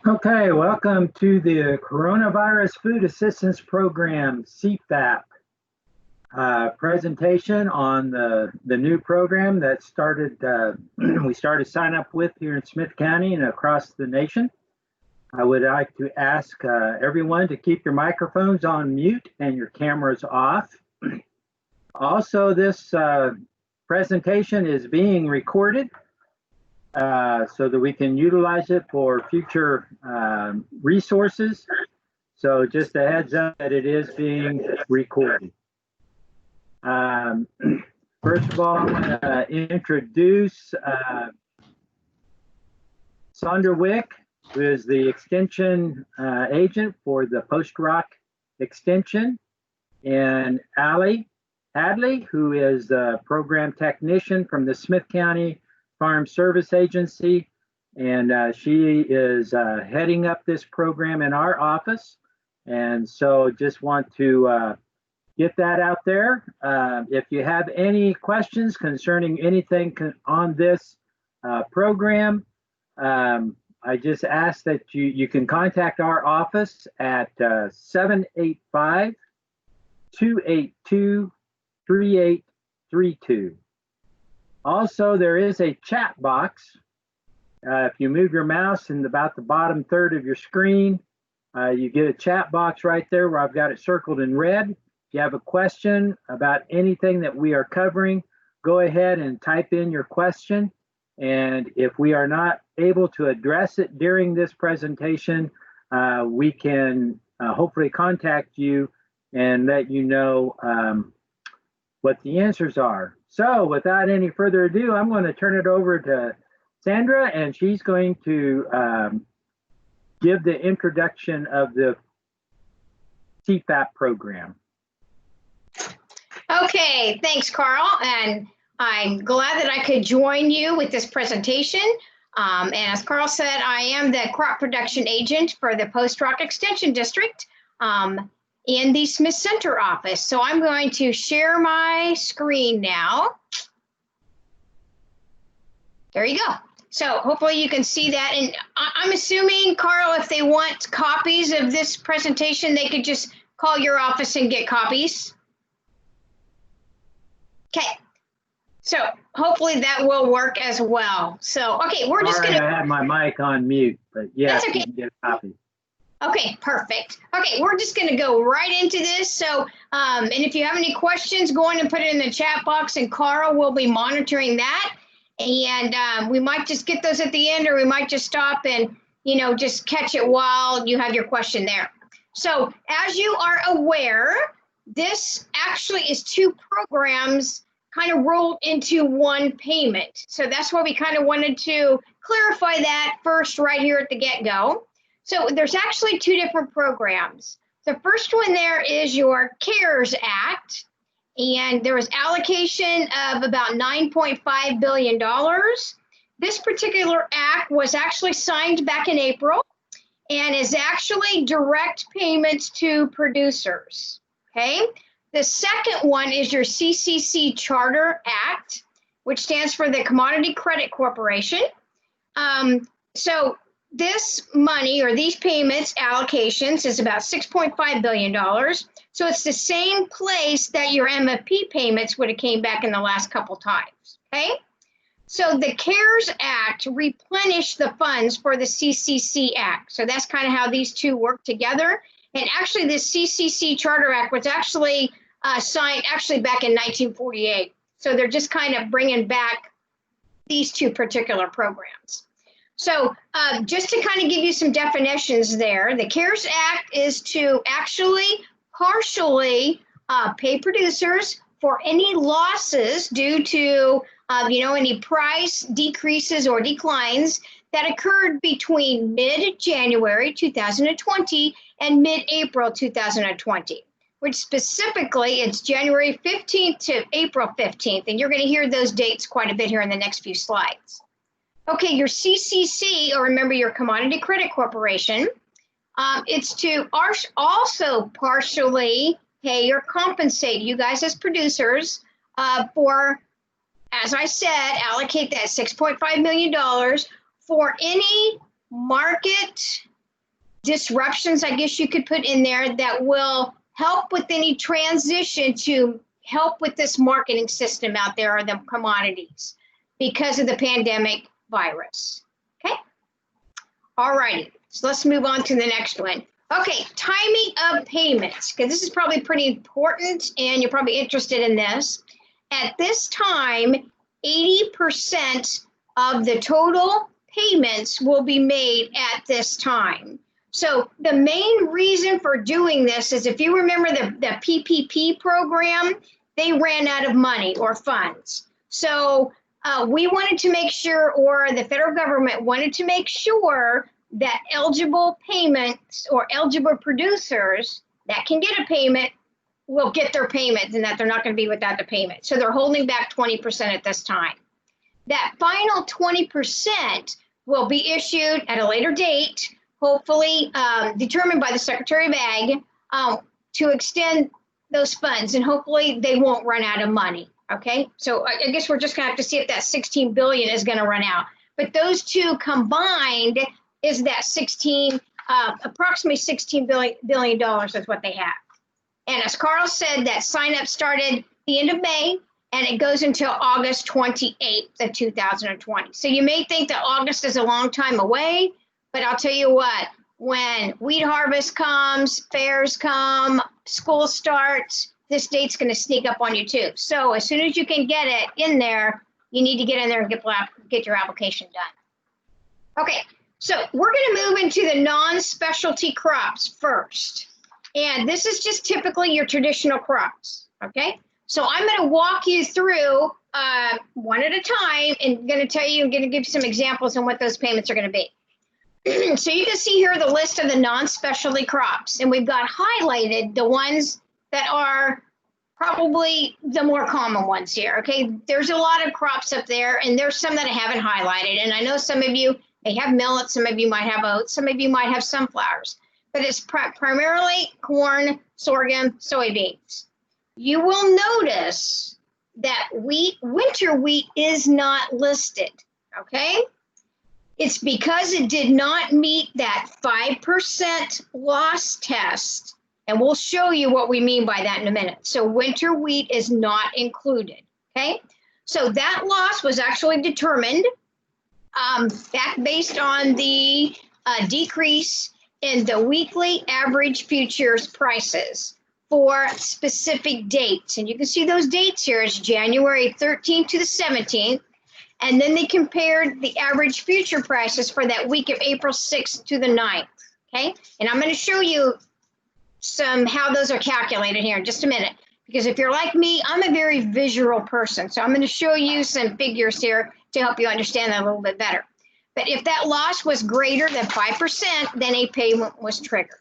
Okay, welcome to the Coronavirus Food Assistance Program, CFAP, presentation on the new program that we started sign up with here in Smith County and across the nation. I would like to ask everyone to keep your microphones on mute and your cameras off. Also, this presentation is being recorded so that we can utilize it for future resources. So just a heads up that it is being recorded. First of all, I'm going to introduce Sandra Wick, who is the extension agent for the postrock extension, and Allie Hadley, who is the program technician from the Smith County Farm Service Agency, and she is heading up this program in our office. And so just want to get that out there. If you have any questions concerning anything on this program, I just ask that you can contact our office at 785-282-3832. Also, there is a chat box. If you move your mouse in about the bottom third of your screen, you get a chat box right there where I've got it circled in red. If you have a question about anything that we are covering, go ahead and type in your question. And if we are not able to address it during this presentation, we can hopefully contact you and let you know what the answers are. So without any further ado, I'm going to turn it over to Sandra, and she's going to give the introduction of the CFAP program. Okay, thanks, Carl. And I'm glad that I could join you with this presentation. And as Carl said, I am the crop production agent for the Postrock Extension District in the Smith Center office. So I'm going to share my screen now. There you go. So hopefully you can see that. And I'm assuming, Carl, if they want copies of this presentation, they could just call your office and get copies. Okay. So hopefully that will work as well. So, okay, we're just going to. I had my mic on mute, but yes, that's okay. You can get a copy. Okay, perfect. Okay, we're just going to go right into this. So, and if you have any questions, go on and put it in the chat box, and Carl will be monitoring that. And we might just get those at the end, or we might just stop and, just catch it while you have your question there. So, as you are aware, this actually is two programs kind of rolled into one payment. So that's why we kind of wanted to clarify that first right here at the get-go. So there's actually two different programs. The first one there is your CARES Act, and there was allocation of about $9.5 billion. This particular act was actually signed back in April and is actually direct payments to producers, okay? The second one is your CCC Charter Act, which stands for the Commodity Credit Corporation. So this money, or these payments allocations, is about $6.5 billion. So it's the same place that your MFP payments would have came back in the last couple times, okay? So the CARES Act replenished the funds for the CCC Act. So that's kind of how these two work together. And actually, this CCC Charter Act was actually signed back in 1948. So they're just kind of bringing back these two particular programs. So just to kind of give you some definitions there, the CARES Act is to actually partially pay producers for any losses due to any price decreases or declines that occurred between mid-January 2020 and mid-April 2020, which specifically it's January 15th to April 15th. And you're going to hear those dates quite a bit here in the next few slides. Okay, your CCC, or remember your Commodity Credit Corporation, it's to also partially pay or compensate you guys as producers for, as I said, allocate that $6.5 million for any market disruptions, I guess you could put in there, that will help with any transition to help with this marketing system out there, or the commodities, because of the pandemic virus. Okay. All righty. So let's move on to the next one. Okay, timing of payments, because this is probably pretty important and you're probably interested in this. At this time, 80% of the total payments will be made at this time. So the main reason for doing this is, if you remember the PPP program, they ran out of money or funds. So we wanted to make sure, or the federal government wanted to make sure, that eligible payments or eligible producers that can get a payment will get their payments, and that they're not going to be without the payment. So they're holding back 20% at this time. That final 20% will be issued at a later date, hopefully determined by the Secretary of Ag, to extend those funds, and hopefully they won't run out of money. Okay, so I guess we're just going to have to see if that 16 billion is going to run out. But those two combined is that approximately $16 billion is what they have. And as Carl said, that sign up started the end of May, and it goes until August 28th of 2020. So you may think that August is a long time away, but I'll tell you what, when wheat harvest comes, fairs come, school starts, this date's going to sneak up on you too. So as soon as you can get it in there, you need to get in there and get your application done. Okay. So we're going to move into the non-specialty crops first. And this is just typically your traditional crops, okay? So I'm going to walk you through one at a time, and going to tell you, I'm going to give you some examples on what those payments are going to be. So you can see here the list of the non-specialty crops, and we've got highlighted the ones that are probably the more common ones here, okay? There's a lot of crops up there, and there's some that I haven't highlighted, and I know some of you, they have millet, some of you might have oats, some of you might have sunflowers, but it's primarily corn, sorghum, soybeans. You will notice that winter wheat is not listed, okay? It's because it did not meet that 5% loss test, and we'll show you what we mean by that in a minute. So winter wheat is not included, okay? So that loss was actually determined back based on the decrease in the weekly average futures prices for specific dates. And you can see those dates here is January 13th to the 17th. And then they compared the average future prices for that week of April 6th to the 9th. Okay. And I'm going to show you how those are calculated here in just a minute. Because if you're like me, I'm a very visual person. So I'm going to show you some figures here to help you understand that a little bit better. But if that loss was greater than 5%, then a payment was triggered.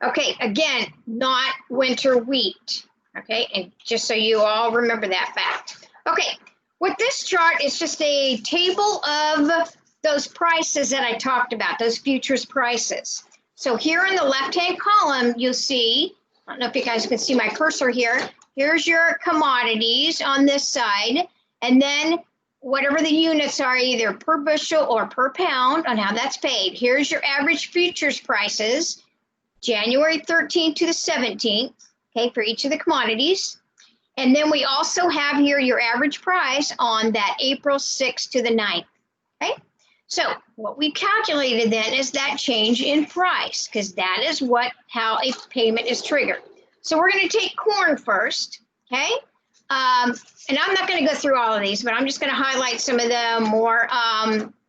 Okay, again, not winter wheat. Okay, and just so you all remember that fact. Okay, with this chart, it's just a table of those prices that I talked about, those futures prices. So here in the left-hand column, you'll see, I don't know if you guys can see my cursor here. Here's your commodities on this side. And then whatever the units are, either per bushel or per pound on how that's paid. Here's your average futures prices, January 13th to the 17th, okay, for each of the commodities. And then we also have here your average price on that April 6th to the 9th, okay? So what we calculated then is that change in price, because that is how a payment is triggered. So we're going to take corn first, okay? And I'm not going to go through all of these, but I'm just going to highlight some of the more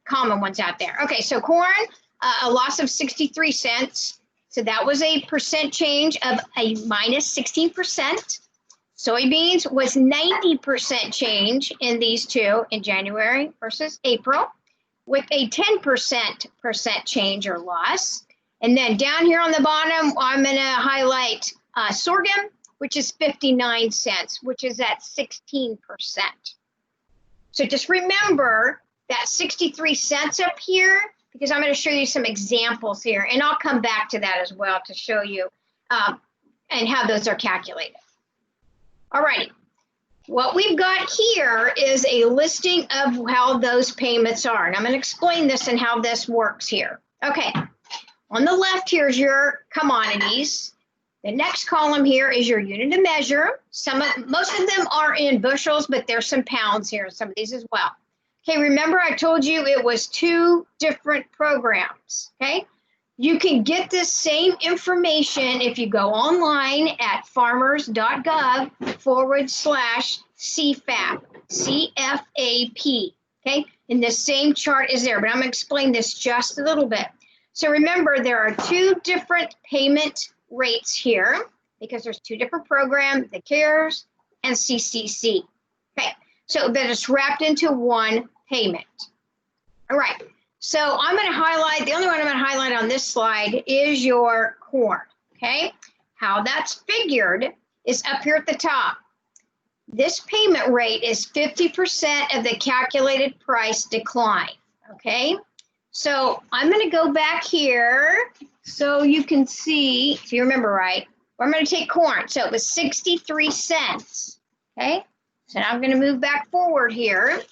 common ones out there. Okay, so corn, a loss of 63 cents. So that was a percent change of a minus 16%. Soybeans was 90% change in these two in January versus April, with a 10% change or loss. And then down here on the bottom, I'm going to highlight sorghum, which is 59 cents, which is at 16%. So just remember that 63 cents up here, because I'm going to show you some examples here, and I'll come back to that as well to show you and how those are calculated. All righty. what we've got here is a listing of how those payments are. And I'm going to explain this and how this works here. Okay, on the left here is your commodities. The next column here is your unit of measure. Most of them are in bushels, but there's some pounds here in some of these as well. Okay, remember I told you it was 2 different programs, okay? You can get this same information if you go online at farmers.gov/CFAP, CFAP, okay? And the same chart is there, but I'm gonna explain this just a little bit. So remember, there are 2 different payment rates here because there's 2 different programs, the CARES and CCC. Okay, so that is wrapped into one payment. All right, so I'm going to highlight, the only one I'm going to highlight on this slide is your corn. Okay, how that's figured is up here at the top. This payment rate is 50% of the calculated price decline. Okay, so I'm going to go back here so you can see, if you remember right, I'm going to take corn. So it was 63 cents. Okay, so now I'm going to move back forward here.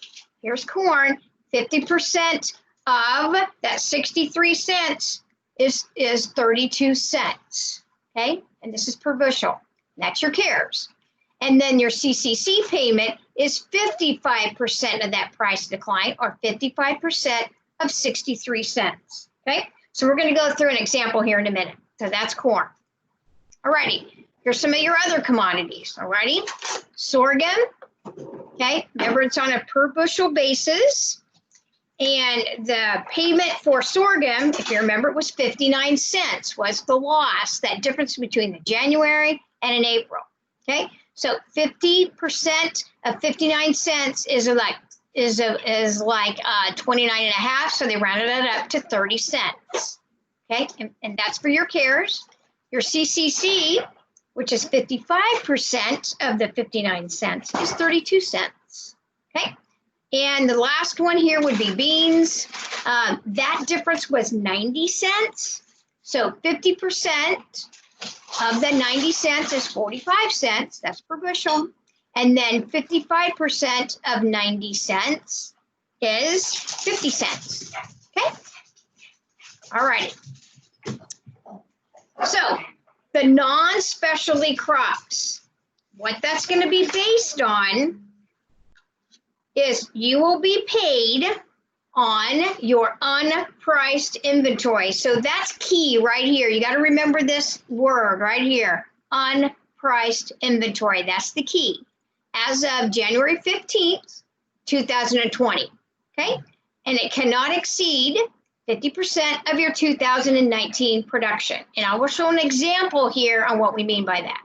Here's corn. 50% of that 63 cents is 32 cents. Okay, and this is per bushel. That's your CARES. And then your CCC payment is 55% of that price decline, or 55% of 63 cents. Okay, so we're going to go through an example here in a minute. So that's corn. Alrighty, here's some of your other commodities. Alrighty, sorghum. Okay, remember it's on a per bushel basis. And the payment for sorghum, if you remember, it was 59 cents was the loss, that difference between the January and in April. Okay, so 50% of 59 cents is like 29 and a half, so they rounded it up to 30 cents. Okay, and that's for your CARES. Your CCC, which is 55% of the 59 cents, is 32 cents. Okay, and the last one here would be beans. That difference was 90 cents. So 50% of the 90 cents is 45 cents. That's per bushel. And then 55% of 90 cents is 50 cents. Okay, all righty. So the non-specialty crops, what that's going to be based on is you will be paid on your unpriced inventory. So that's key right here. You got to remember this word right here, unpriced inventory. That's the key. As of January 15th, 2020, okay? And it cannot exceed 50% of your 2019 production. And I will show an example here on what we mean by that.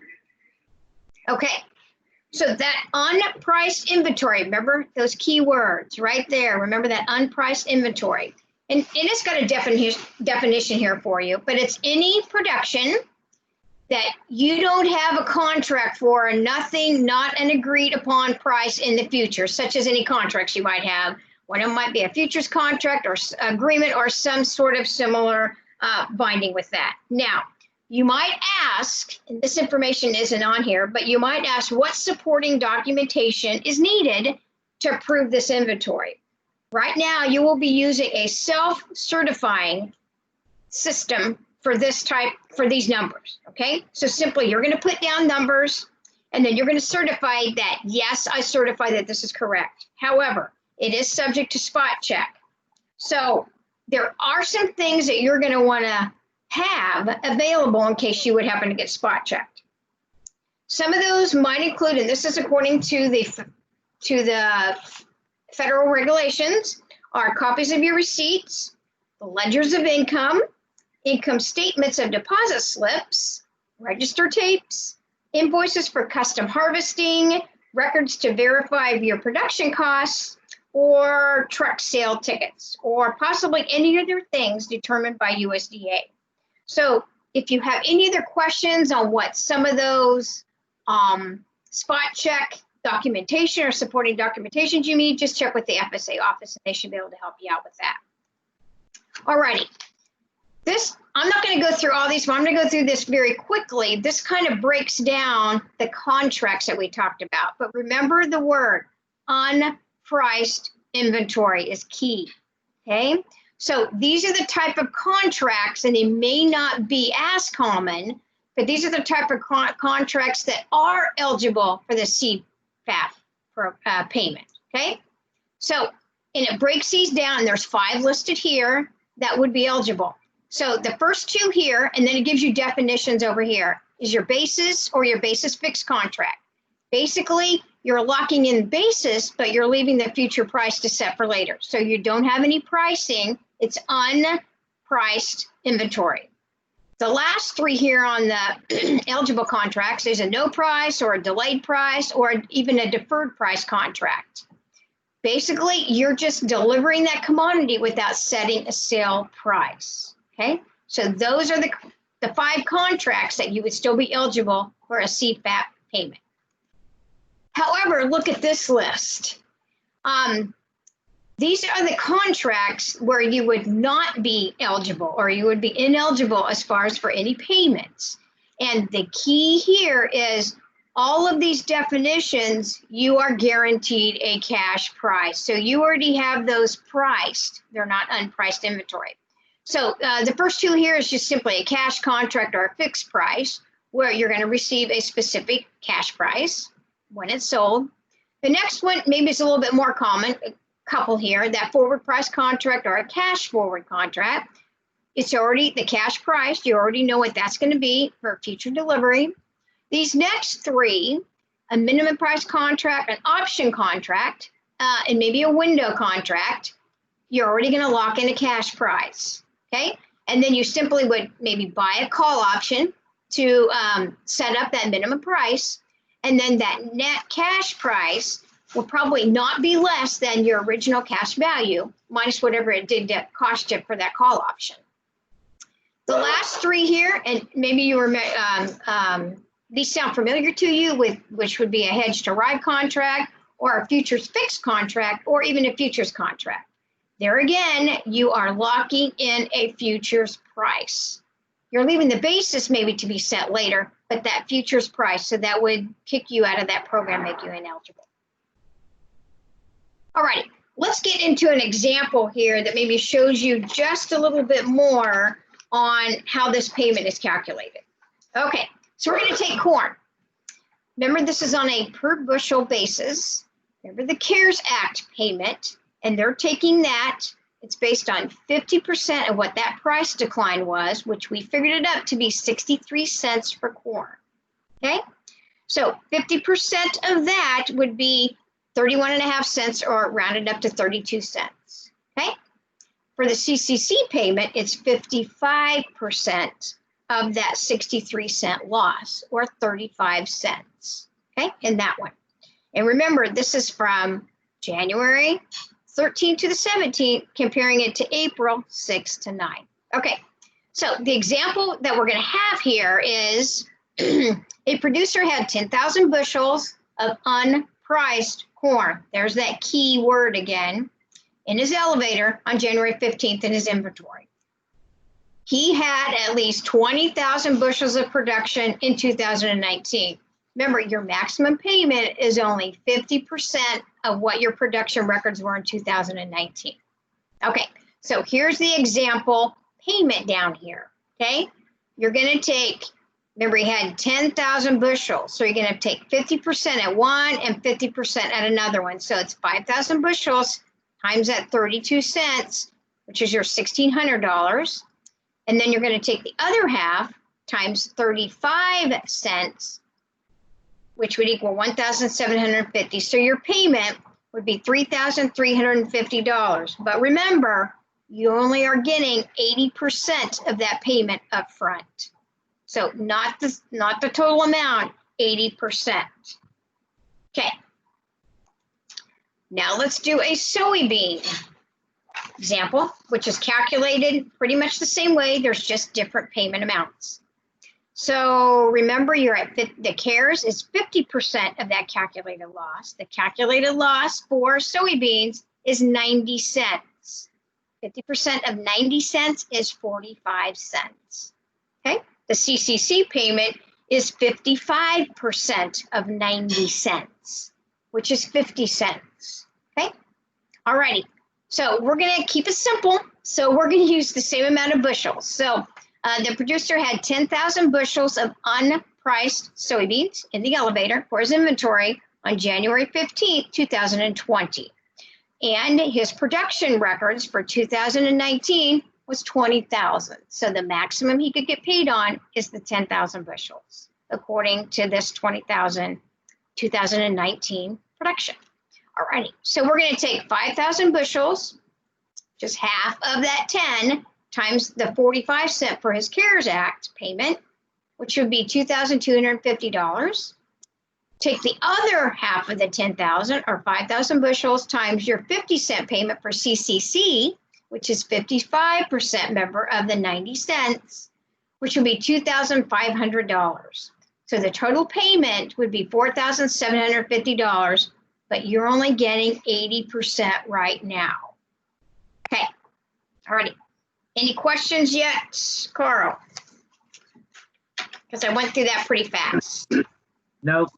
Okay, so that unpriced inventory, remember those key words right there. Remember that unpriced inventory. And it's got a definition here for you, but it's any production that you don't have a contract for, and nothing, not an agreed upon price in the future, such as any contracts you might have. One of them might be a futures contract or agreement or some sort of similar binding with that. Now, you might ask, and this information isn't on here, but you might ask what supporting documentation is needed to prove this inventory. Right now, you will be using a self-certifying system for this type, for these numbers, okay? So simply, you're gonna put down numbers, and then you're gonna certify that, yes, I certify that this is correct. However, it is subject to spot check. So there are some things that you're gonna wanna have available in case you would happen to get spot checked. Some of those might include, and this is according to the federal regulations, are copies of your receipts, the ledgers of income statements of deposit slips, register tapes, invoices for custom harvesting, records to verify your production costs, or truck sale tickets, or possibly any other things determined by USDA. So if you have any other questions on what some of those spot check documentation or supporting documentations you need, just check with the FSA office and they should be able to help you out with that. All righty. I'm not going to go through all these, but I'm going to go through this very quickly. This kind of breaks down the contracts that we talked about. But remember the word unpriced inventory is key. Okay. So these are the type of contracts, and they may not be as common, but these are the type of contracts that are eligible for the CFAP payment. Okay. So, and it breaks these down, and there's 5 listed here that would be eligible. So the first 2 here, and then it gives you definitions over here, is your basis or your basis fixed contract. Basically, you're locking in basis, but you're leaving the future price to set for later. So you don't have any pricing. It's unpriced inventory. The last 3 here on the eligible contracts, there's a no price or a delayed price or even a deferred price contract. Basically, you're just delivering that commodity without setting a sale price. Okay, so those are the 5 contracts that you would still be eligible for a CFAP payment. However, look at this list. These are the contracts where you would not be eligible, or you would be ineligible as far as for any payments. And the key here is all of these definitions, you are guaranteed a cash price. So you already have those priced. They're not unpriced inventory. So the first 2 here is just simply a cash contract or a fixed price, where you're going to receive a specific cash price when it's sold. The next one, maybe it's a little bit more common, a couple here, that forward price contract or a cash forward contract. It's already the cash price. You already know what that's going to be for future delivery. These next 3, a minimum price contract, an option contract, and maybe a window contract, you're already going to lock in a cash price. Okay, and then you simply would maybe buy a call option to set up that minimum price, and then that net cash price will probably not be less than your original cash value minus whatever it did to cost you for that call option. The last 3 here, and maybe you remember, these sound familiar to you, which would be a hedge to ride contract or a futures fixed contract or even a futures contract. There again, you are locking in a futures price. You're leaving the basis maybe to be set later, but that futures price, so that would kick you out of that program, make you ineligible. All right, let's get into an example here that maybe shows you just a little bit more on how this payment is calculated. Okay, so we're going to take corn. Remember, this is on a per bushel basis. Remember the CARES Act payment. And they're taking that, it's based on 50% of what that price decline was, which we figured it up to be 63 cents for corn. Okay, so 50% of that would be 31.5 cents, or rounded up to 32 cents. Okay, for the CCC payment, it's 55% of that 63 cent loss, or 35 cents. Okay, in that one. And remember, this is from January 13th to the 17th, comparing it to April 6 to 9. Okay, so the example that we're going to have here is a producer had 10,000 bushels of unpriced corn. There's that key word again, in his elevator on January 15th in his inventory. He had at least 20,000 bushels of production in 2019. Remember, your maximum payment is only 50% of what your production records were in 2019. Okay, so here's the example payment down here, okay? You're gonna take, remember he had 10,000 bushels, so you're gonna take 50% at one and 50% at another one. So it's 5,000 bushels times that 32 cents, which is your $1,600. And then you're gonna take the other half times 35 cents, which would equal $1,750. So your payment would be $3,350. But remember, you only are getting 80% of that payment up front. So not the total amount, 80%. Okay. Now let's do a soybean example, which is calculated pretty much the same way. There's just different payment amounts. So remember, you're at the CARES is 50% of that calculated loss. The calculated loss for soybeans is 90 cents. 50% of 90 cents is 45 cents. Okay, the CCC payment is 55% of 90 cents, which is 50 cents. Okay, all righty. So we're going to keep it simple. So we're going to use the same amount of bushels. So the producer had 10,000 bushels of unpriced soybeans in the elevator for his inventory on January 15th, 2020. And his production records for 2019 was 20,000. So the maximum he could get paid on is the 10,000 bushels, according to this 20,000 2019 production. All righty, so we're going to take 5,000 bushels, just half of that 10, times the 45 cent for his CARES Act payment, which would be $2,250. Take the other half of the 10,000 or 5,000 bushels times your 50 cent payment for CCC, which is 55% member of the 90 cents, which would be $2,500. So the total payment would be $4,750, but you're only getting 80% right now. Okay, all righty. Any questions yet, Carl? Because I went through that pretty fast. Nope,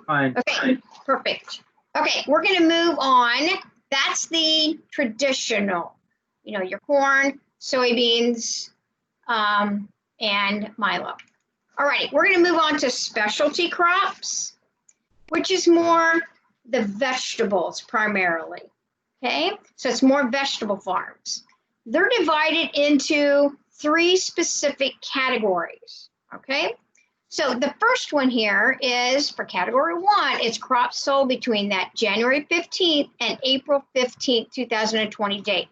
fine. Okay, perfect. Okay, we're going to move on. That's the traditional, you know, your corn, soybeans, and milo. All right, we're going to move on to specialty crops, which is more the vegetables primarily. Okay, so it's more vegetable farms. They're divided into 3 specific categories. Okay, so the first one here is for category 1, it's crops sold between that January 15th and April 15th, 2020 date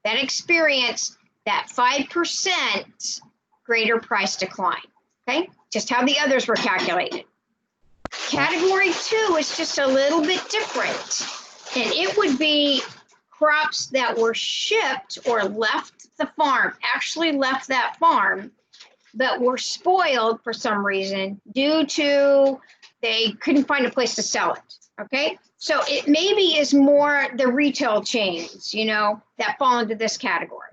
that experienced that 5% greater price decline. Okay, just how the others were calculated. Category 2 is just a little bit different, and it would be crops that were shipped or left the farm, actually left that farm, but were spoiled for some reason due to they couldn't find a place to sell it. Okay, so it maybe is more the retail chains, you know, that fall into this category.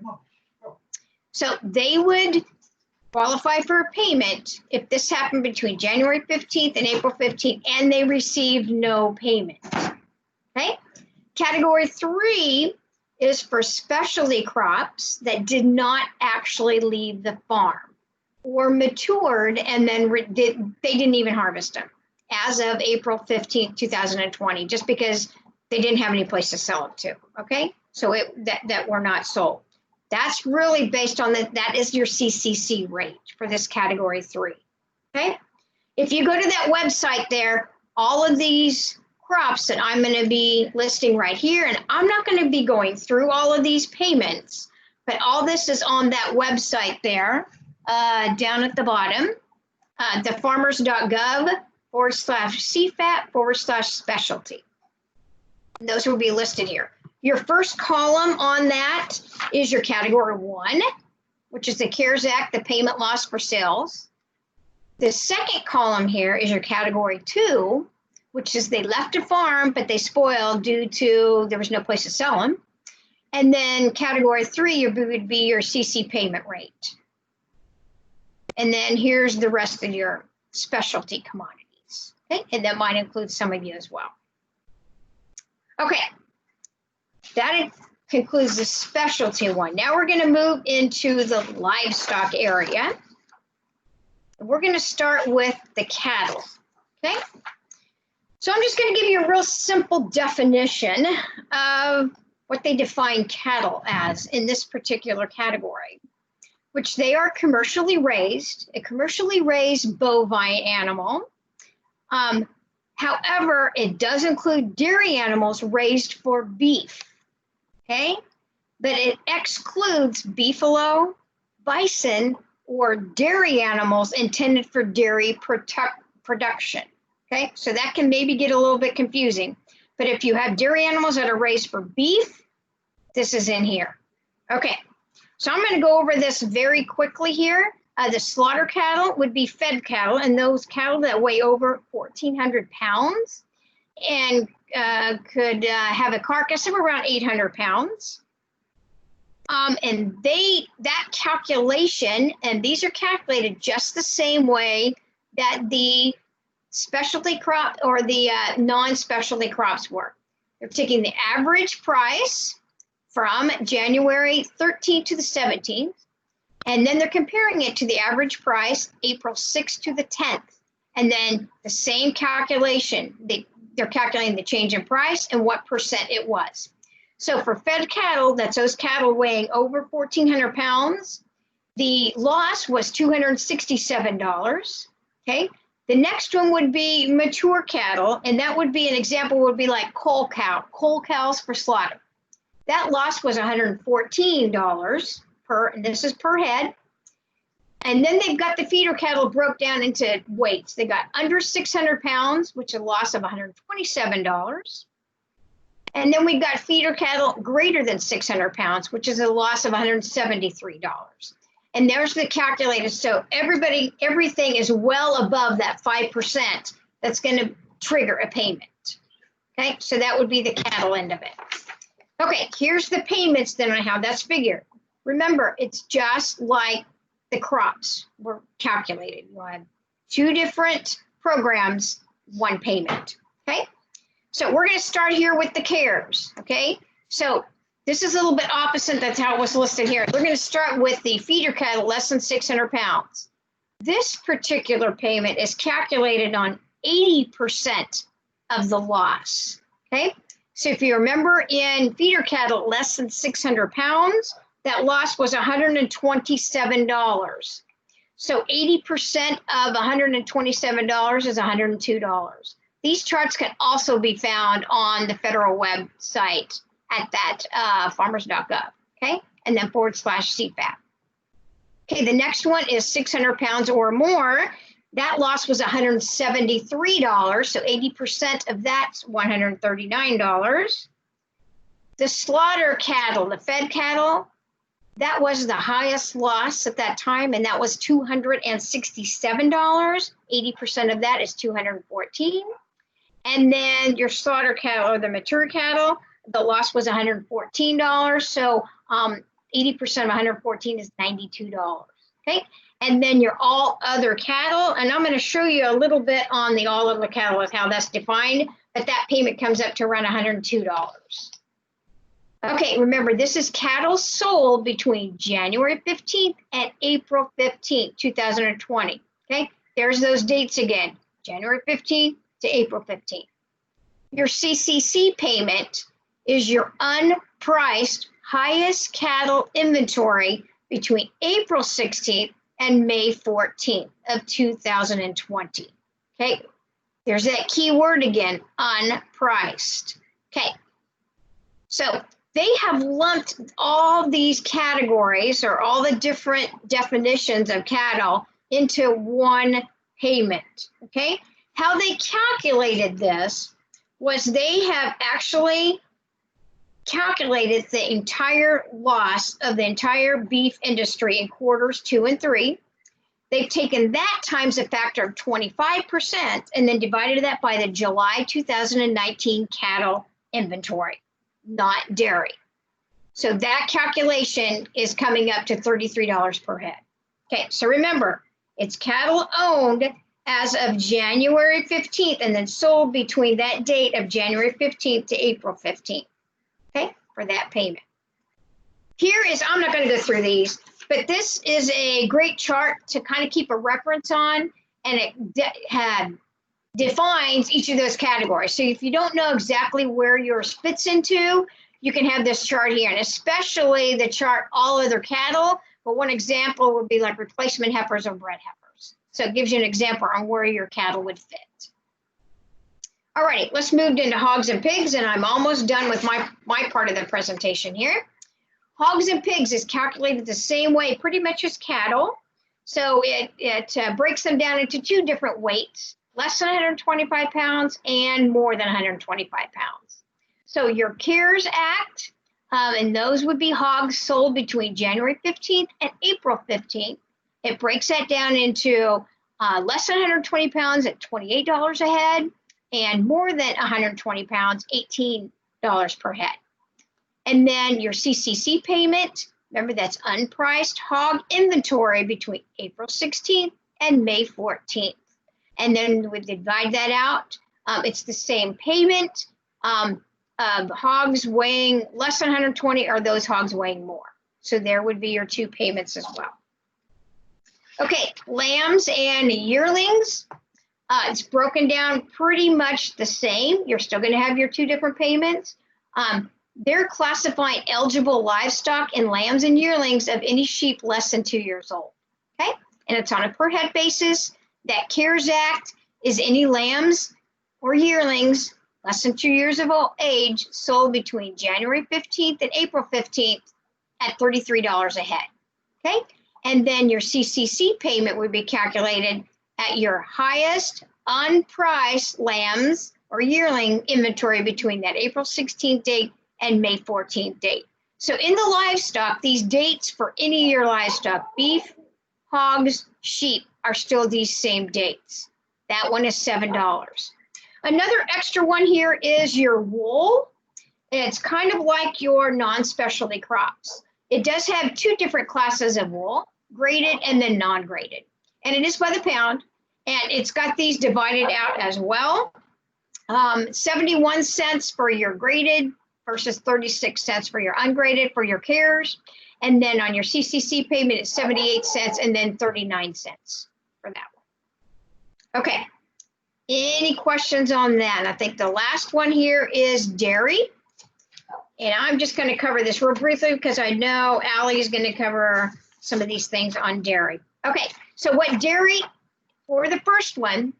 So they would qualify for a payment if this happened between January 15th and April 15th and they received no payment. Okay, category 3 is for specialty crops that did not actually leave the farm or matured and then they didn't even harvest them as of April 15th, 2020, just because they didn't have any place to sell it to. Okay, so that were not sold. That's really based on that is your CCC rate for this category 3. Okay, if you go to that website there, all of these crops that I'm going to be listing right here, and I'm not going to be going through all of these payments, but all this is on that website there, down at the bottom, thefarmers.gov/CFAP/specialty. Those will be listed here. Your first column on that is your category 1, which is the CARES Act, the payment loss for sales. The second column here is your category 2, which is they left a farm, but they spoiled due to there was no place to sell them. And then category 3 would be your CC payment rate. And then here's the rest of your specialty commodities. Okay, and that might include some of you as well. Okay. That concludes the specialty one. Now we're going to move into the livestock area. We're going to start with the cattle. Okay. So I'm just going to give you a real simple definition of what they define cattle as in this particular category, which they are commercially raised, a commercially raised bovine animal. However, it does include dairy animals raised for beef. Okay, but it excludes beefalo, bison, or dairy animals intended for dairy production. Okay, so that can maybe get a little bit confusing. But if you have dairy animals that are raised for beef, this is in here. Okay, so I'm going to go over this very quickly here. The slaughter cattle would be fed cattle, and those cattle that weigh over 1,400 pounds and could have a carcass of around 800 pounds. And that calculation, and these are calculated just the same way that the specialty crop or the non-specialty crops were. They're taking the average price from January 13th to the 17th, and then they're comparing it to the average price April 6th to the 10th. And then the same calculation, they're calculating the change in price and what percent it was. So for fed cattle, that's those cattle weighing over 1,400 pounds, the loss was $267, okay? The next one would be mature cattle, and that would be an example would be like coal cows for slaughter. That loss was $114 per, and this is per head. And then they've got the feeder cattle broke down into weights. They got under 600 pounds, which is a loss of $127. And then we've got feeder cattle greater than 600 pounds, which is a loss of $173. And there's the calculator. So everything is well above that 5% that's going to trigger a payment. Okay, so that would be the cattle end of it. Okay, here's the payments then on how that's figured. Remember, it's just like the crops were calculated. You have two different programs, one payment. Okay. So we're going to start here with the cares, okay? So this is a little bit opposite. That's how it was listed here. We're going to start with the feeder cattle less than 600 pounds. This particular payment is calculated on 80% of the loss, okay? So if you remember in feeder cattle less than 600 pounds, that loss was $127. So 80% of $127 is $102. These charts can also be found on the federal website at that farmers.gov, okay? And then /CFAP. Okay, the next one is 600 pounds or more. That loss was $173, so 80% of that's $139. The slaughter cattle, the fed cattle, that was the highest loss at that time, and that was $267. 80% of that is $214. And then your slaughter cattle or the mature cattle, the loss was $114. So 80% of 114 is $92. Okay. And then your all other cattle, and I'm going to show you a little bit on the all other cattle of how that's defined, but that payment comes up to around $102. Okay, remember this is cattle sold between January 15th and April 15th, 2020. Okay, there's those dates again, January 15th to April 15th. Your CCC payment is your unpriced highest cattle inventory between April 16th and May 14th of 2020. Okay, there's that key word again, unpriced. Okay, so they have lumped all these categories or all the different definitions of cattle into one payment, okay? How they calculated this was they have actually calculated the entire loss of the entire beef industry in quarters 2 and 3. They've taken that times a factor of 25% and then divided that by the July 2019 cattle inventory, not dairy. So that calculation is coming up to $33 per head. Okay, so remember, it's cattle owned as of January 15th and then sold between that date of January 15th to April 15th, okay, for that payment. Here is, I'm not going to go through these, but this is a great chart to kind of keep a reference on, and it defines each of those categories. So if you don't know exactly where yours fits into, you can have this chart here, and especially the chart all other cattle, but one example would be like replacement heifers or bred heifers. So it gives you an example on where your cattle would fit. All right, let's move into hogs and pigs, and I'm almost done with my part of the presentation here. Hogs and pigs is calculated the same way pretty much as cattle. So it breaks them down into two different weights, less than 125 pounds and more than 125 pounds. So your CARES Act, and those would be hogs sold between January 15th and April 15th. It breaks that down into less than 120 pounds at $28 a head, and more than 120 pounds, $18 per head. And then your CCC payment Remember, that's unpriced hog inventory between April 16th and May 14th. And then we divide that out. It's the same payment. Hogs weighing less than 120 or those hogs weighing more. So there would be your two payments as well. Okay, lambs and yearlings. It's broken down pretty much the same. You're still going to have your two different payments. They're classifying eligible livestock in lambs and yearlings of any sheep less than 2 years old. Okay, and it's on a per head basis. That CARES Act is any lambs or yearlings less than 2 years of age sold between January 15th and April 15th at $33 a head. Okay, and then your CCC payment would be calculated at your highest unpriced lambs or yearling inventory between that April 16th date and May 14th date. So in the livestock, these dates for any of your livestock, beef, hogs, sheep, are still these same dates. That one is $7. Another extra one here is your wool. It's kind of like your non-specialty crops. It does have two different classes of wool, graded and then non-graded. And it is by the pound, and it's got these divided out as well. 71 cents for your graded versus 36 cents for your ungraded for your CARES. And then on your CCC payment, it's 78 cents and then 39 cents for that one. Okay, any questions on that? I think the last one here is dairy. And I'm just going to cover this real briefly because I know Allie is going to cover some of these things on dairy. Okay, so what dairy, for the first one,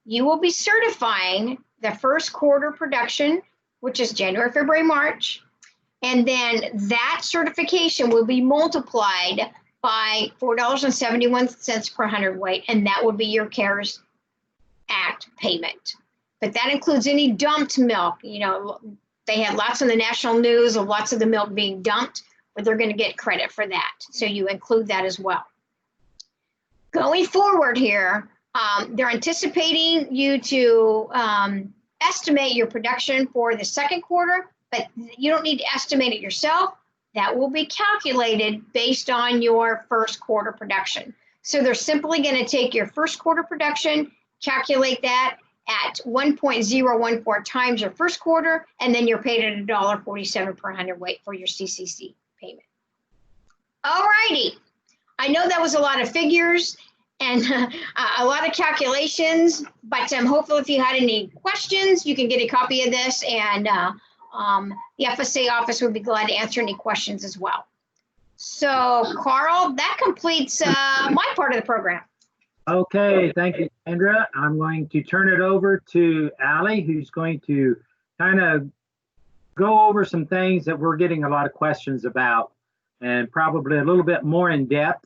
you will be certifying the first quarter production, which is January, February, March. And then that certification will be multiplied by $4.71 per hundredweight, and that will be your CARES Act payment. But that includes any dumped milk. You know, they had lots in the national news of lots of the milk being dumped, but they're going to get credit for that. So you include that as well. Going forward here, they're anticipating you to estimate your production for the second quarter, but you don't need to estimate it yourself. That will be calculated based on your first quarter production. So they're simply going to take your first quarter production, calculate that at 1.014 times your first quarter, and then you're paid at $1.47 per hundredweight for your CCC payment. All righty. I know that was a lot of figures and a lot of calculations, but hopefully if you had any questions, you can get a copy of this, and the FSA office would be glad to answer any questions as well. So Carl, that completes my part of the program. Okay, thank you, Sandra. I'm going to turn it over to Allie, who's going to kind of go over some things that we're getting a lot of questions about, and probably a little bit more in depth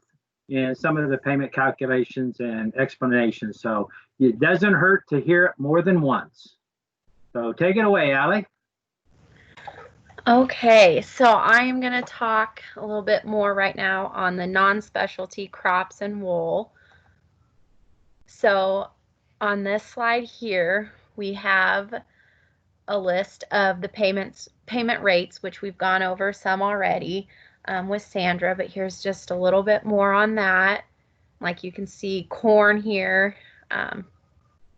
in some of the payment calculations and explanations. So it doesn't hurt to hear it more than once. So take it away, Allie. Okay, so I am going to talk a little bit more right now on the non-specialty crops and wool. So on this slide here, we have a list of the payment rates, which we've gone over some already with Sandra, but here's just a little bit more on that. Like you can see corn here,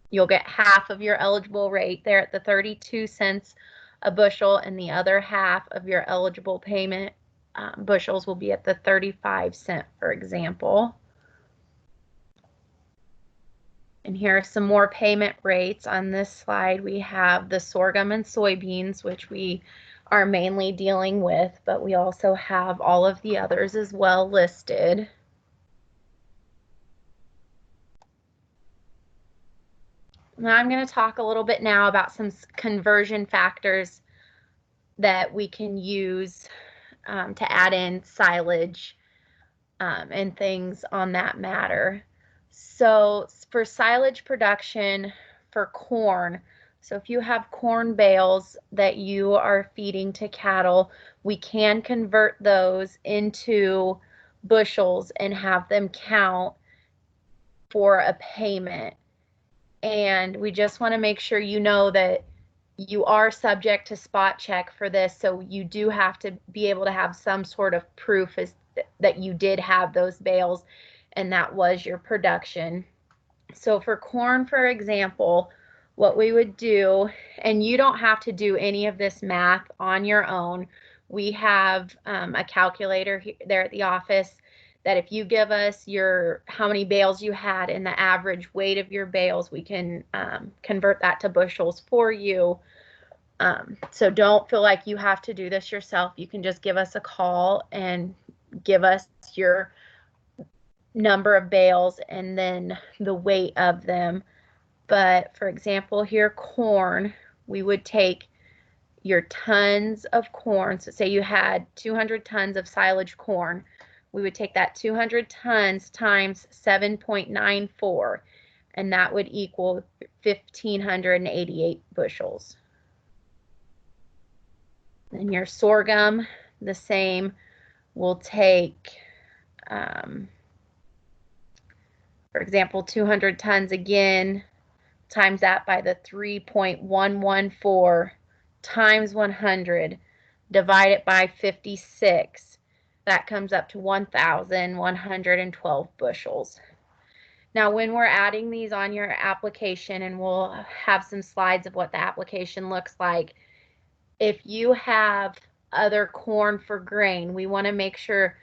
you'll get half of your eligible rate there at the 32 cents a bushel, and the other half of your eligible payment bushels will be at the 35 cent, for example. And here are some more payment rates. On this slide, we have the sorghum and soybeans, which we are mainly dealing with, but we also have all of the others as well listed. Now I'm going to talk a little bit now about some conversion factors that we can use to add in silage and things on that matter. So for silage production for corn, so if you have corn bales that you are feeding to cattle, we can convert those into bushels and have them count for a payment. And we just want to make sure you know that you are subject to spot check for this, so you do have to be able to have some sort of proof that you did have those bales and that was your production. So for corn, for example, what we would do, and you don't have to do any of this math on your own. We have a calculator there at the office that if you give us how many bales you had and the average weight of your bales, we can convert that to bushels for you. So don't feel like you have to do this yourself. You can just give us a call and give us your number of bales and then the weight of them. But for example, here, corn, we would take your tons of corn. So say you had 200 tons of silage corn. We would take that 200 tons times 7.94, and that would equal 1,588 bushels. And your sorghum, the same. We'll take, for example, 200 tons again, times that by the 3.114 times 100, divide it by 56. That comes up to 1,112 bushels. Now, when we're adding these on your application, and we'll have some slides of what the application looks like, if you have other corn for grain, we want to make sure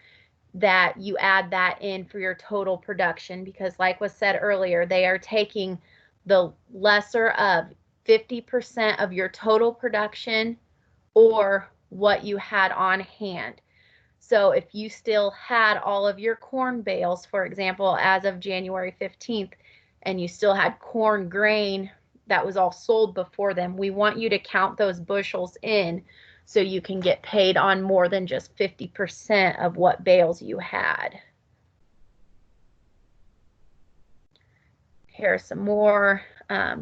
that you add that in for your total production, because like was said earlier, they are taking the lesser of 50% of your total production or what you had on hand. So if you still had all of your corn bales, for example, as of January 15th, and you still had corn grain that was all sold before them, we want you to count those bushels in so you can get paid on more than just 50% of what bales you had. Here are some more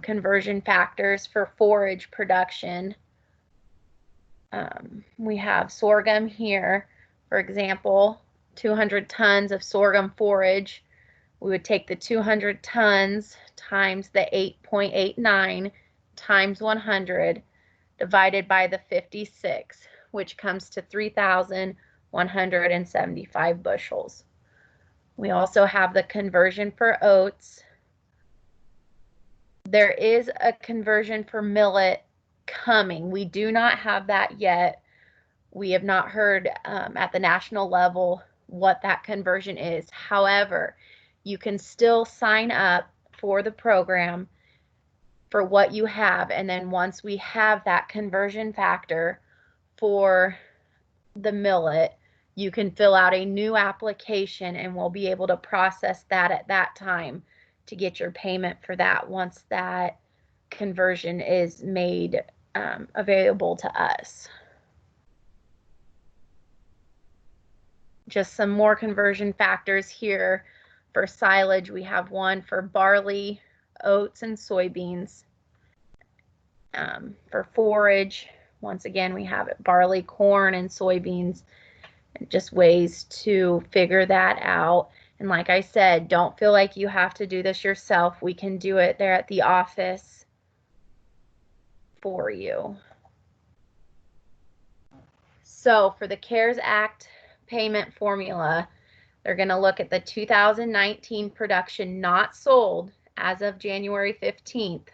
conversion factors for forage production. We have sorghum here, for example, 200 tons of sorghum forage. We would take the 200 tons times the 8.89 times 100 divided by the 56, which comes to 3,175 bushels. We also have the conversion for oats. There is a conversion for millet coming. We do not have that yet. We have not heard at the national level what that conversion is. However, you can still sign up for the program for what you have, and then once we have that conversion factor for the millet, you can fill out a new application and we'll be able to process that at that time to get your payment for that once that conversion is made available to us. Just some more conversion factors here. For silage, we have one for barley, oats, and soybeans. For forage, once again, we have it barley, corn, and soybeans. And just ways to figure that out. And like I said, don't feel like you have to do this yourself. We can do it there at the office for you. So for the CARES Act payment formula, they're going to look at the 2019 production not sold as of January 15th,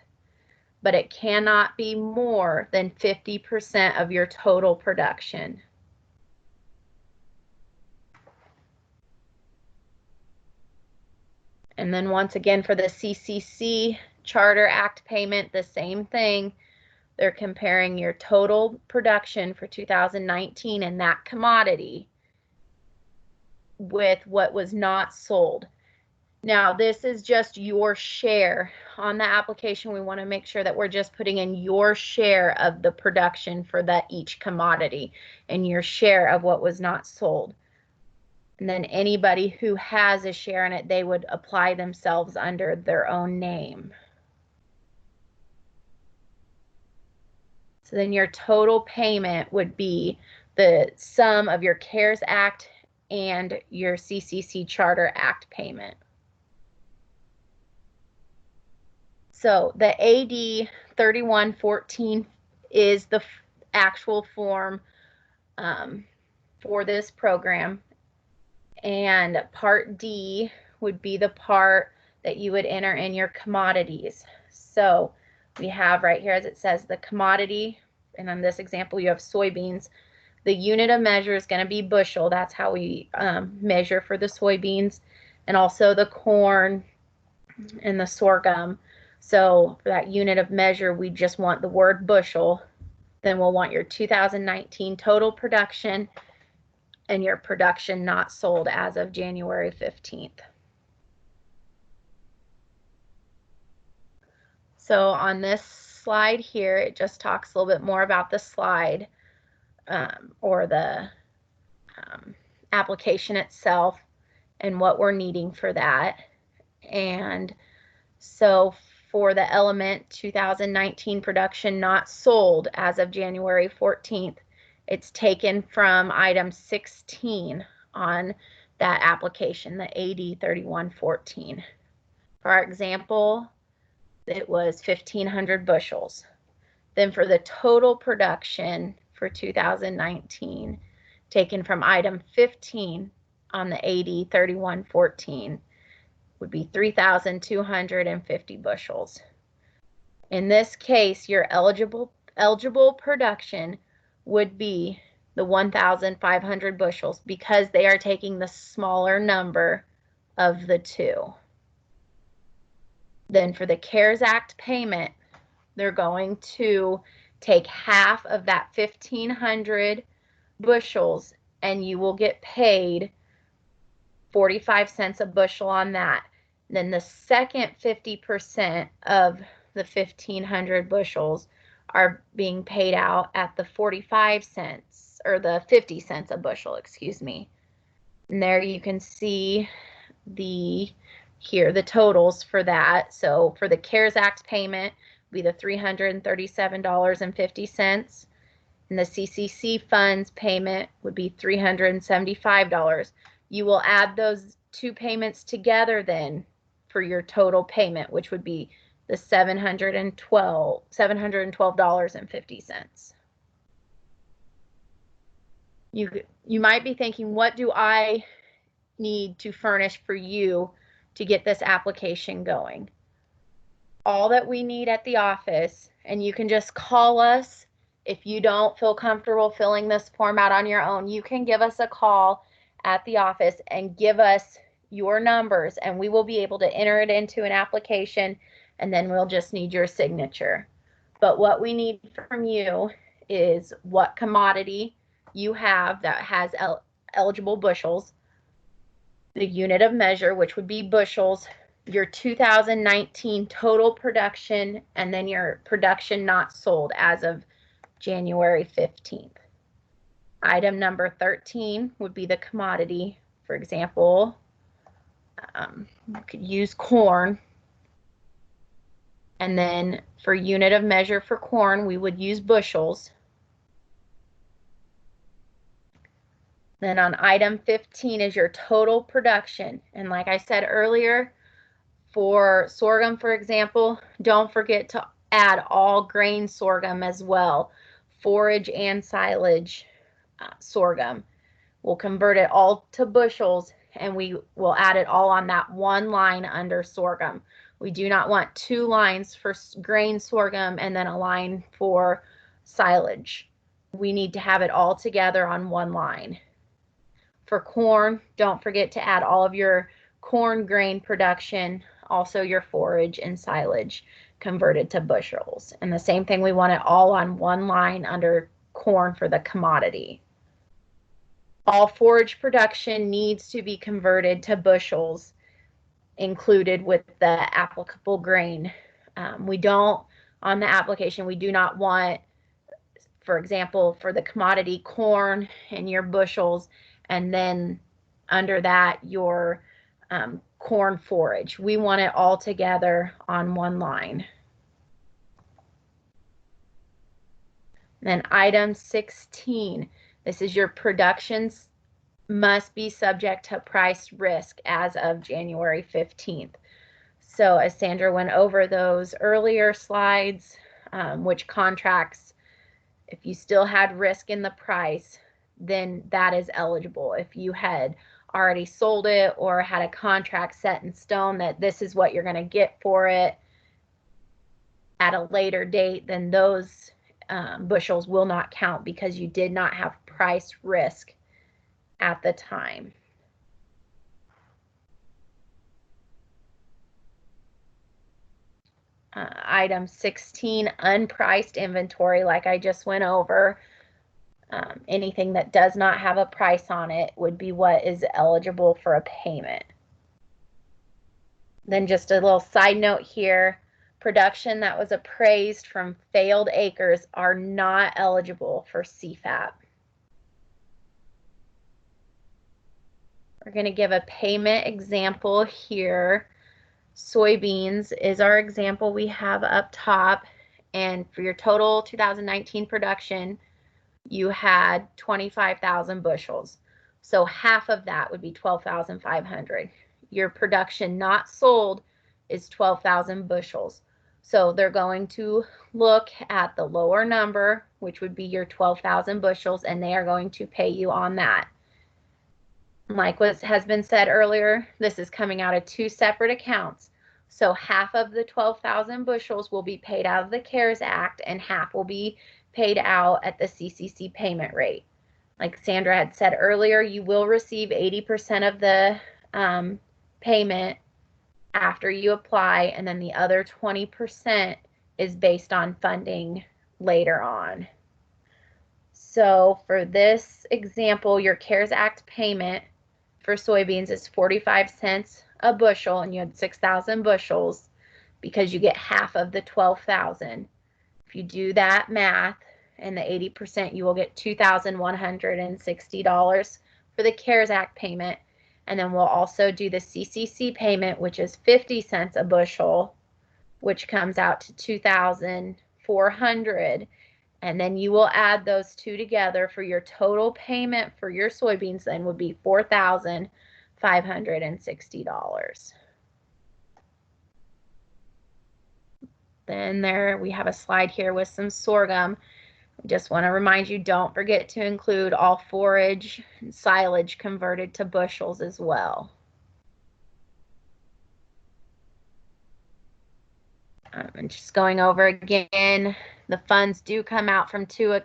but it cannot be more than 50% of your total production. And then once again for the CCC Charter Act payment, the same thing. They're comparing your total production for 2019 and that commodity with what was not sold. Now, this is just your share. On the application, we want to make sure that we're just putting in your share of the production for that each commodity and your share of what was not sold. And then anybody who has a share in it, they would apply themselves under their own name. So then your total payment would be the sum of your CARES Act and your CCC Charter Act payment. So the AD 3114 is the actual form for this program. And Part D would be the part that you would enter in your commodities. So we have right here, as it says, the commodity, and on this example you have soybeans. The unit of measure is going to be bushel. That's how we measure for the soybeans, and also the corn and the sorghum. So for that unit of measure, we just want the word bushel. Then we'll want your 2019 total production and your production not sold as of January 15th. So on this slide here, it just talks a little bit more about the slide or the application itself and what we're needing for that. And so for the element 2019 production not sold as of January 14th, it's taken from item 16 on that application, the AD 3114. For our example, it was 1,500 bushels. Then for the total production for 2019, taken from item 15 on the AD 3114, would be 3,250 bushels. In this case, your eligible production would be the 1,500 bushels because they are taking the smaller number of the two. Then for the CARES Act payment, they're going to take half of that 1,500 bushels and you will get paid 45 cents a bushel on that. Then the second 50% of the 1,500 bushels are being paid out at the 45 cents or the 50 cents a bushel, excuse me. And there you can see the totals for that. So for the CARES Act payment, be the $337.50, and the CCC funds payment would be $375. You will add those two payments together then for your total payment, which would be the $712.50. You might be thinking, what do I need to furnish for you to get this application going? All that we need at the office, and you can just call us if you don't feel comfortable filling this form out on your own. You can give us a call at the office and give us your numbers, and we will be able to enter it into an application, and then we'll just need your signature. But what we need from you is what commodity you have that has eligible bushels, the unit of measure, which would be bushels, your 2019 total production, and then your production not sold as of January 15th. Item number 13 would be the commodity. For example, you could use corn. And then for unit of measure for corn, we would use bushels. Then on item 15 is your total production. And like I said earlier, for sorghum, for example, don't forget to add all grain sorghum as well, forage and silage sorghum. We'll convert it all to bushels and we will add it all on that one line under sorghum. We do not want two lines for grain sorghum and then a line for silage. We need to have it all together on one line. For corn, don't forget to add all of your corn grain production, also your forage and silage converted to bushels. And the same thing, we want it all on one line under corn for the commodity. All forage production needs to be converted to bushels included with the applicable grain. We don't, on the application, we do not want, for example, for the commodity corn and your bushels, and then under that your corn forage. We want it all together on one line. Then item 16, this is your productions must be subject to price risk as of January 15th. So as Sandra went over those earlier slides, which contracts If you still had risk in the price, then that is eligible. If you had already sold it or had a contract set in stone that this is what you're going to get for it at a later date, then those bushels will not count because you did not have price risk at the time. Item 16, unpriced inventory, like I just went over. Anything that does not have a price on it would be what is eligible for a payment. Then just a little side note here, production that was appraised from failed acres are not eligible for CFAP. We're going to give a payment example here. Soybeans is our example we have up top, and for your total 2019 production, you had 25,000 bushels. So half of that would be 12,500. Your production not sold is 12,000 bushels. So they're going to look at the lower number, which would be your 12,000 bushels, and they are going to pay you on that. Like what has been said earlier, this is coming out of two separate accounts. So half of the 12,000 bushels will be paid out of the CARES Act and half will be paid out at the CCC payment rate. Like Sandra had said earlier, you will receive 80% of the payment after you apply, and then the other 20% is based on funding later on. So for this example, your CARES Act payment for soybeans is 45 cents a bushel, and you had 6,000 bushels because you get half of the 12,000. If you do that math and the 80%, you will get $2,160 for the CARES Act payment. And then we'll also do the CCC payment, which is 50 cents a bushel, which comes out to $2,400. And then you will add those two together for your total payment for your soybeans then would be $4,560. Then there we have a slide here with some sorghum. Just want to remind you, don't forget to include all forage and silage converted to bushels as well. And just going over again, the funds do come out from two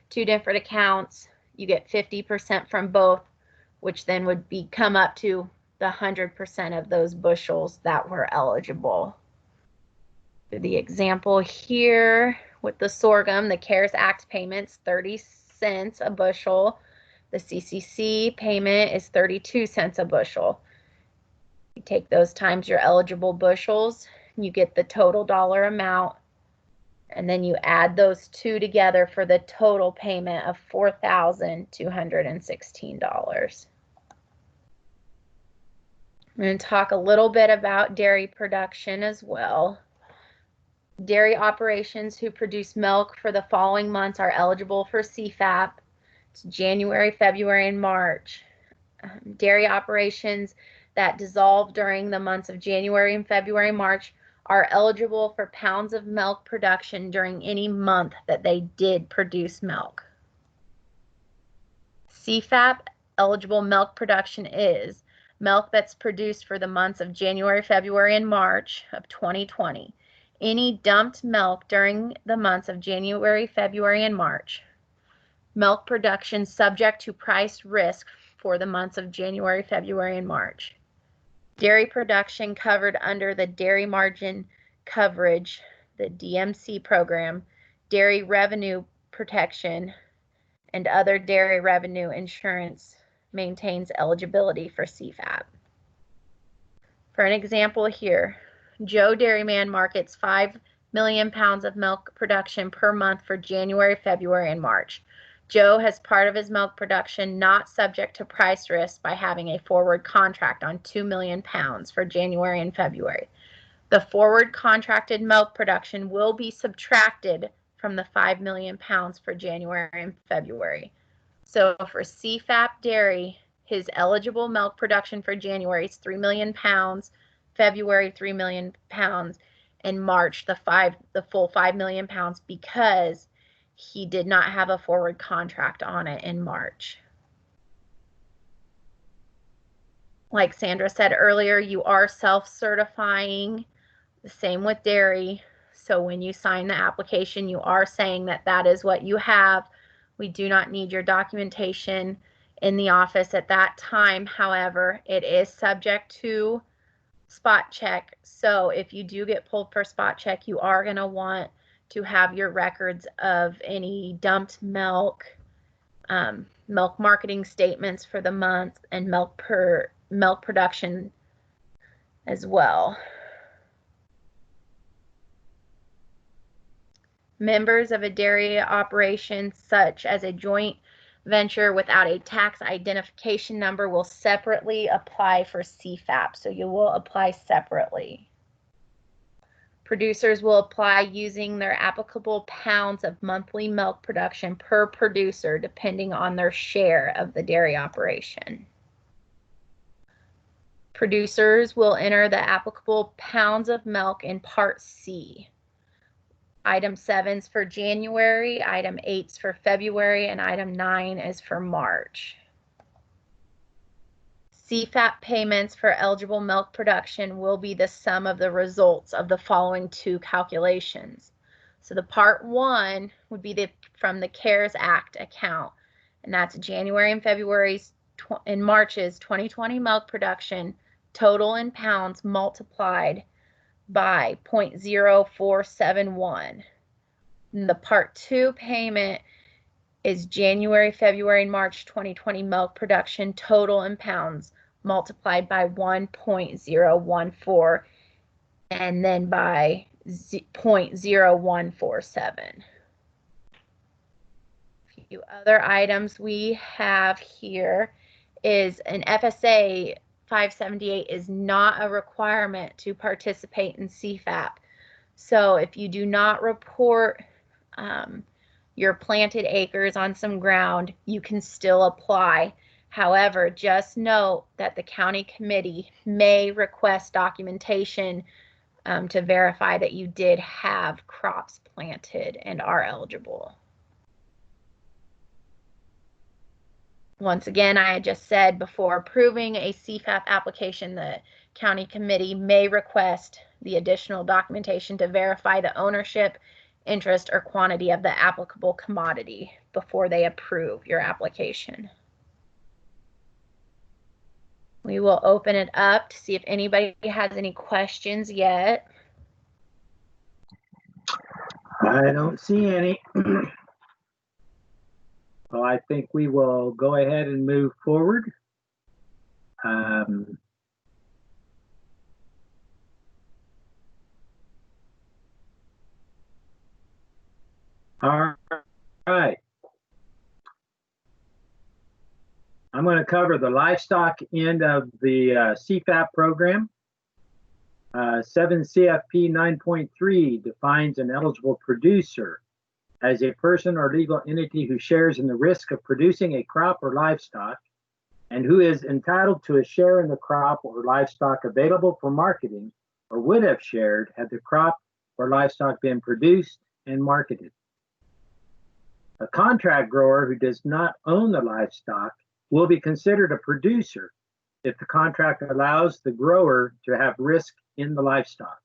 different accounts. You get 50% from both, which then would come up to the 100% of those bushels that were eligible. For the example here with the sorghum, the CARES Act payments 30 cents a bushel. The CCC payment is 32 cents a bushel. You take those times your eligible bushels, you get the total dollar amount, and then you add those two together for the total payment of $4,216. I'm going to talk a little bit about dairy production as well. Dairy operations who produce milk for the following months are eligible for CFAP. It's January, February, and March. Dairy operations that dissolve during the months of January and February and March are eligible for pounds of milk production during any month that they did produce milk. CFAP eligible milk production is milk that's produced for the months of January, February, and March of 2020. Any dumped milk during the months of January, February, and March. Milk production subject to price risk for the months of January, February, and March. Dairy production covered under the Dairy Margin Coverage, the DMC program, Dairy Revenue Protection, and other dairy revenue insurance maintains eligibility for CFAP. For an example here, Joe Dairyman markets 5 million pounds of milk production per month for January, February, and March. Joe has part of his milk production not subject to price risk by having a forward contract on 2 million pounds for January and February. The forward contracted milk production will be subtracted from the 5 million pounds for January and February. So for CFAP Dairy, his eligible milk production for January is 3 million pounds, February 3 million pounds, and March the full 5 million pounds, because he did not have a forward contract on it in March. Like Sandra said earlier, you are self-certifying, the same with dairy. So when you sign the application, you are saying that that is what you have. We do not need your documentation in the office at that time. However, it is subject to spot check. So if you do get pulled for spot check, you are going to want to have your records of any dumped milk, milk marketing statements for the month, and milk production as well. Members of a dairy operation, such as a joint venture without a tax identification number, will separately apply for CFAP. So you will apply separately. Producers will apply using their applicable pounds of monthly milk production per producer, depending on their share of the dairy operation. Producers will enter the applicable pounds of milk in Part C. Item 7's for January, item 8's for February, and item 9 is for March. CFAP payments for eligible milk production will be the sum of the results of the following two calculations. So the Part 1 would be from the CARES Act account, and that's January and February's and March's 2020 milk production total in pounds multiplied by 0.0471. And the Part 2 payment is January, February, and March 2020 milk production total in pounds multiplied by 1.014 and then by 0.0147. A few other items we have here is an FSA 578 is not a requirement to participate in CFAP. So if you do not report your planted acres on some ground, you can still apply. However, just note that the county committee may request documentation to verify that you did have crops planted and are eligible. Once again, I had just said before approving a CFAP application, the county committee may request the additional documentation to verify the ownership, interest, or quantity of the applicable commodity before they approve your application. We will open it up to see if anybody has any questions yet. I don't see any. So I think we will go ahead and move forward. All right. I'm going to cover the livestock end of the CFAP program. 7 CFP 9.3 defines an eligible producer as a person or legal entity who shares in the risk of producing a crop or livestock and who is entitled to a share in the crop or livestock available for marketing or would have shared had the crop or livestock been produced and marketed. A contract grower who does not own the livestock will be considered a producer if the contract allows the grower to have risk in the livestock.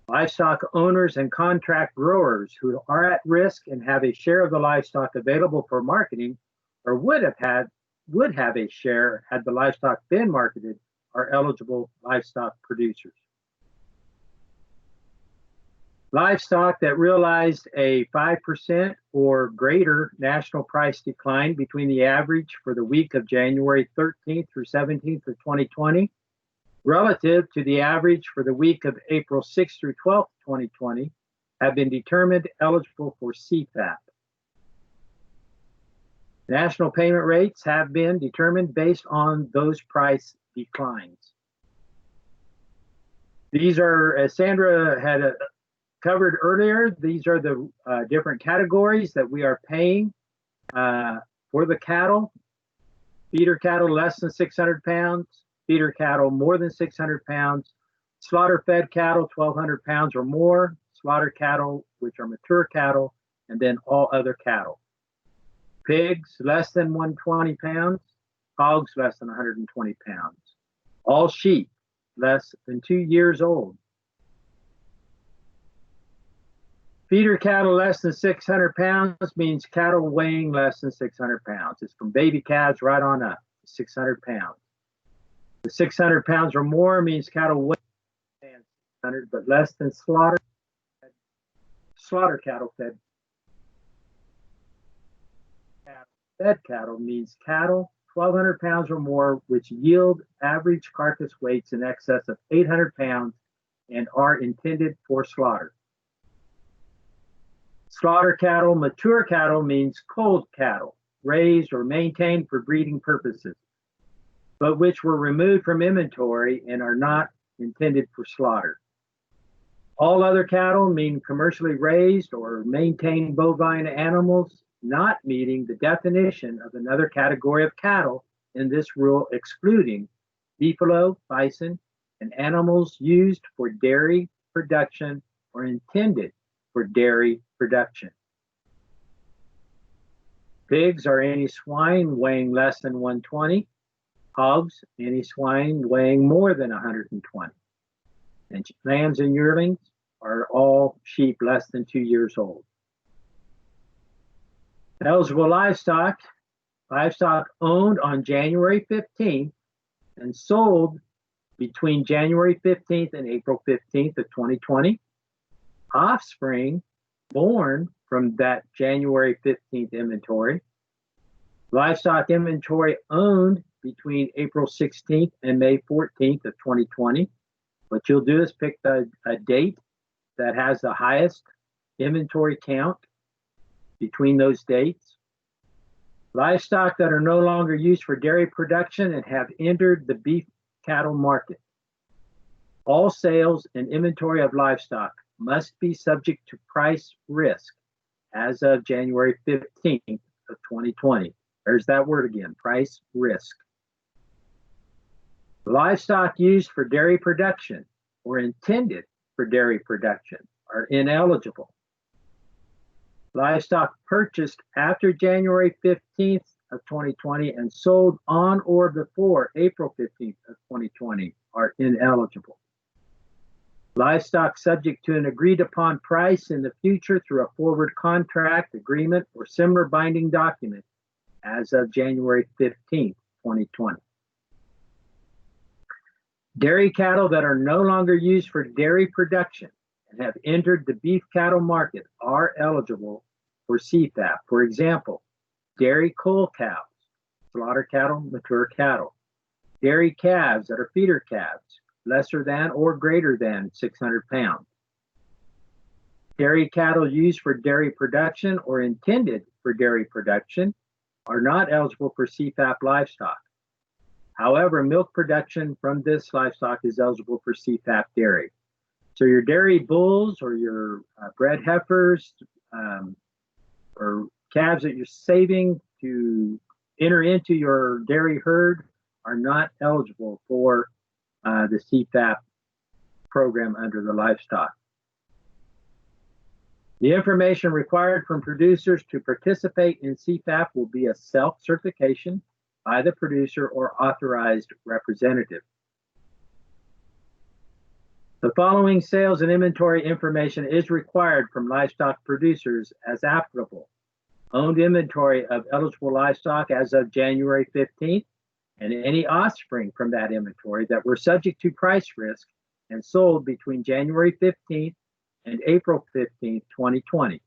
Livestock owners and contract growers who are at risk and have a share of the livestock available for marketing or would have a share had the livestock been marketed are eligible livestock producers. Livestock that realized a 5% or greater national price decline between the average for the week of January 13th through 17th of 2020 relative to the average for the week of April 6th through 12th, 2020 have been determined eligible for CFAP. National payment rates have been determined based on those price declines. These are, as Sandra had covered earlier, these are the different categories that we are paying for the cattle. Feeder cattle less than 600 pounds, feeder cattle more than 600 pounds, slaughter fed cattle 1,200 pounds or more, slaughter cattle, which are mature cattle, and then all other cattle. Pigs less than 120 pounds, hogs less than 120 pounds. All sheep less than 2 years old. Feeder cattle less than 600 pounds means cattle weighing less than 600 pounds. It's from baby calves right on up, 600 pounds. The 600 pounds or more means cattle weighing 600, but less than slaughter cattle fed. Fed cattle means cattle 1,200 pounds or more, which yield average carcass weights in excess of 800 pounds and are intended for slaughter. Slaughter cattle, mature cattle means cold cattle, raised or maintained for breeding purposes, but which were removed from inventory and are not intended for slaughter. All other cattle mean commercially raised or maintained bovine animals not meeting the definition of another category of cattle in this rule, excluding buffalo, bison, and animals used for dairy production or intended for dairy production. Pigs are any swine weighing less than 120. Hogs, any swine weighing more than 120. And lambs and yearlings are all sheep less than 2 years old. Eligible livestock owned on January 15th and sold between January 15th and April 15th of 2020. Offspring born from that January 15th inventory. Livestock inventory owned between April 16th and May 14th of 2020. What you'll do is pick a date that has the highest inventory count between those dates. Livestock that are no longer used for dairy production and have entered the beef cattle market. All sales and inventory of livestock must be subject to price risk as of January 15th of 2020. There's that word again, price risk. Livestock used for dairy production or intended for dairy production are ineligible. Livestock purchased after January 15th of 2020 and sold on or before April 15th of 2020 are ineligible. Livestock subject to an agreed upon price in the future through a forward contract, agreement, or similar binding document as of January 15th, 2020. Dairy cattle that are no longer used for dairy production and have entered the beef cattle market are eligible for CFAP. For example, dairy cull cows, slaughter cattle, mature cattle. Dairy calves that are feeder calves, lesser than or greater than 600 pounds. Dairy cattle used for dairy production or intended for dairy production are not eligible for CFAP livestock. However, milk production from this livestock is eligible for CFAP dairy. So your dairy bulls or your bred heifers or calves that you're saving to enter into your dairy herd are not eligible for the CFAP program under the livestock. The information required from producers to participate in CFAP will be a self-certification by the producer or authorized representative. The following sales and inventory information is required from livestock producers as applicable. Owned inventory of eligible livestock as of January 15th and any offspring from that inventory that were subject to price risk and sold between January 15th and April 15th, 2020.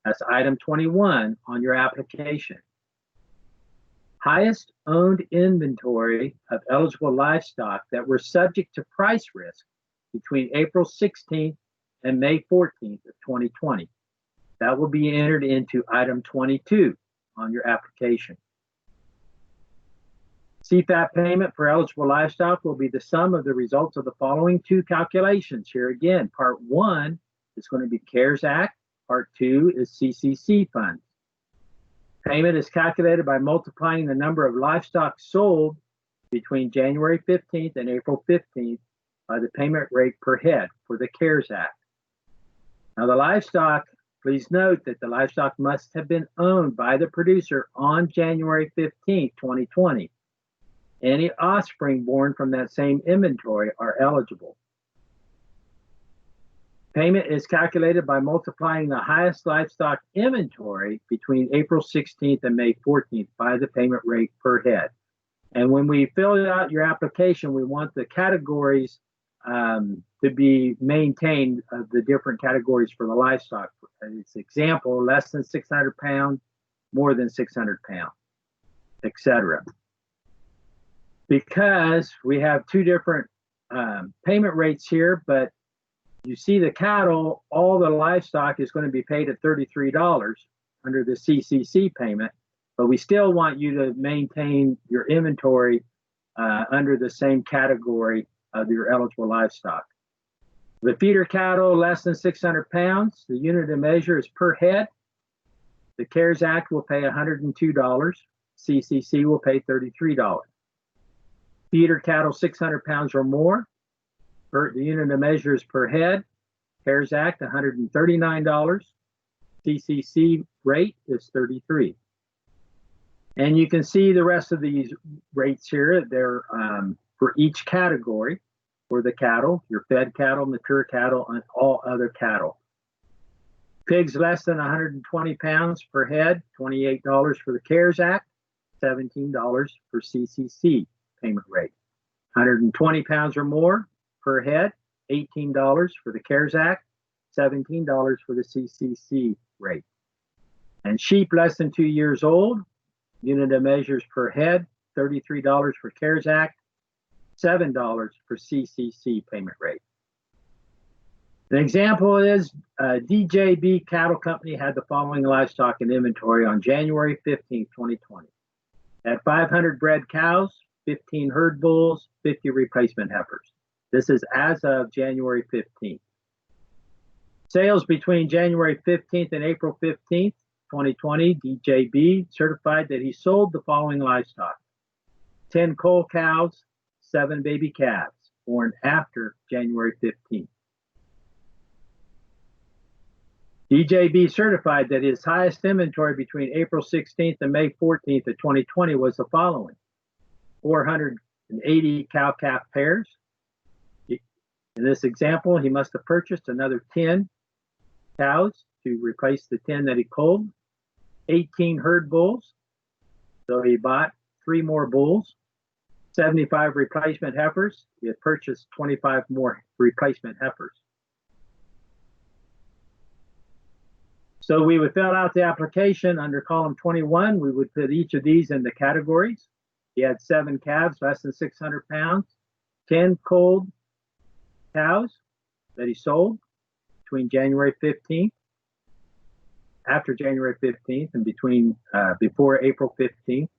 That's item 21 on your application. Highest owned inventory of eligible livestock that were subject to price risk between April 16th and May 14th of 2020. That will be entered into item 22 on your application. CFAP payment for eligible livestock will be the sum of the results of the following two calculations. Here again, part 1 is going to be CARES Act, part 2 is CCC funds. Payment is calculated by multiplying the number of livestock sold between January 15th and April 15th by the payment rate per head for the CARES Act. Now, the livestock Please note that the livestock must have been owned by the producer on January 15, 2020. Any offspring born from that same inventory are eligible. Payment is calculated by multiplying the highest livestock inventory between April 16th and May 14th by the payment rate per head. And when we fill out your application, we want the categories to be maintained of the different categories for the livestock. As example, less than 600 pounds, more than 600 pounds, etc. Because we have two different payment rates here, but you see the cattle, all the livestock is going to be paid at $33 under the CCC payment, but we still want you to maintain your inventory under the same category of your eligible livestock. The feeder cattle less than 600 pounds, the unit of measure is per head. The CARES Act will pay $102. CCC will pay $33. Feeder cattle 600 pounds or more, the unit of measure is per head. CARES Act $139. CCC rate is $33. And you can see the rest of these rates here. They're for each category for the cattle, your fed cattle, mature cattle, and all other cattle. Pigs less than 120 pounds per head, $28 for the CARES Act, $17 for CCC payment rate. 120 pounds or more per head, $18 for the CARES Act, $17 for the CCC rate. And sheep less than 2 years old, unit of measures per head, $33 for CARES Act, $7 for CCC payment rate. An example is DJB Cattle Company had the following livestock in inventory on January 15, 2020. At 500 bred cows, 15 herd bulls, 50 replacement heifers. This is as of January 15th. Sales between January 15th and April 15th, 2020, DJB certified that he sold the following livestock: 10 cull cows, 7 baby calves, born after January 15th. DJB certified that his highest inventory between April 16th and May 14th of 2020 was the following: 480 cow-calf pairs. In this example, he must have purchased another 10 cows to replace the 10 that he culled, 18 herd bulls, so he bought 3 more bulls, 75 replacement heifers. He had purchased 25 more replacement heifers. So we would fill out the application under column 21. We would put each of these in the categories. He had 7 calves less than 600 pounds, 10 culled cows that he sold between January 15th, after January 15th, and before April 15th.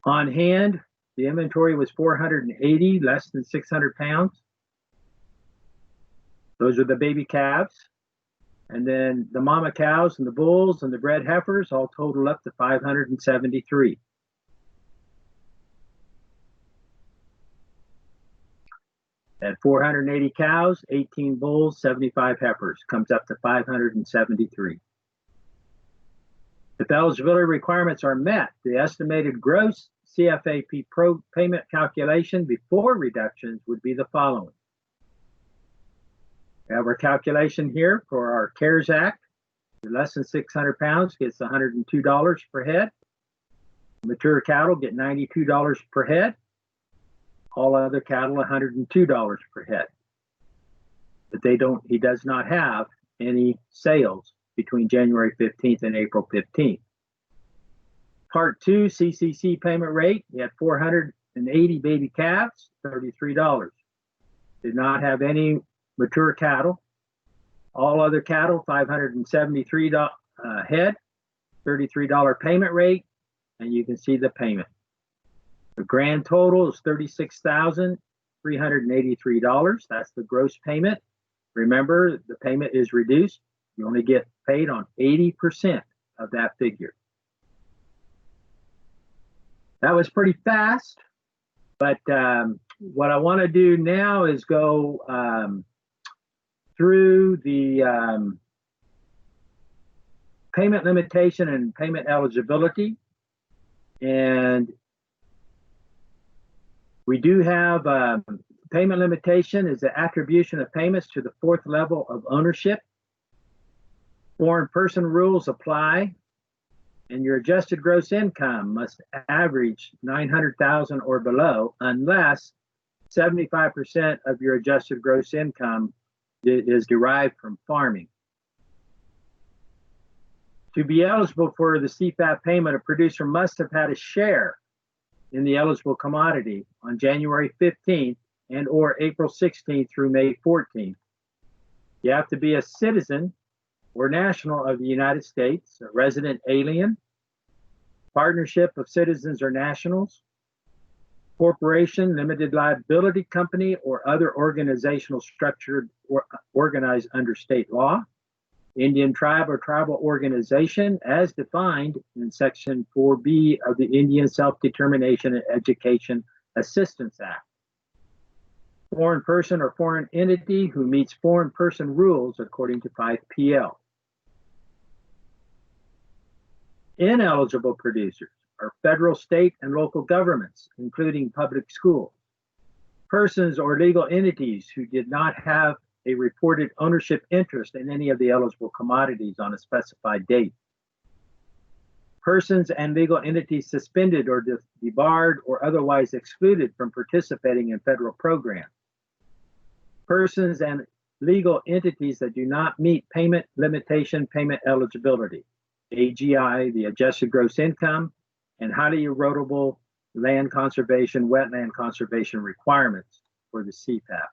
On hand, the inventory was 480 less than 600 pounds. Those are the baby calves. And then the mama cows and the bulls and the bred heifers all total up to 573. At 480 cows, 18 bulls, 75 heifers, comes up to 573. If eligibility requirements are met, the estimated gross CFAP payment calculation before reductions would be the following. We have our calculation here for our CARES Act. Less than 600 pounds gets $102 per head. Mature cattle get $92 per head. All other cattle, $102 per head. But he does not have any sales between January 15th and April 15th. Part 2, CCC payment rate, he had 480 baby calves, $33. Did not have any mature cattle. All other cattle, 573 head, $33 payment rate, and you can see the payment. The grand total is $36,383. That's the gross payment. Remember, the payment is reduced. You only get paid on 80% of that figure. That was pretty fast, but what I want to do now is go through the payment limitation and payment eligibility. And we do have payment limitation is the attribution of payments to the fourth level of ownership. Foreign person rules apply, and your adjusted gross income must average 900,000 or below, unless 75% of your adjusted gross income is derived from farming. To be eligible for the CFAP payment, a producer must have had a share in the eligible commodity on January 15th and or April 16th through May 14th. You have to be a citizen or national of the United States, a resident alien, partnership of citizens or nationals, corporation, limited liability company, or other organizational structure or organized under state law, Indian tribe or tribal organization as defined in Section 4B of the Indian Self-Determination and Education Assistance Act. Foreign person or foreign entity who meets foreign person rules according to 5PL. Ineligible producers are federal, state, and local governments, including public schools. Persons or legal entities who did not have a reported ownership interest in any of the eligible commodities on a specified date. Persons and legal entities suspended or debarred or otherwise excluded from participating in federal programs. Persons and legal entities that do not meet payment limitation, payment eligibility, AGI, the adjusted gross income, and highly erodible land conservation, wetland conservation requirements for the CFAP.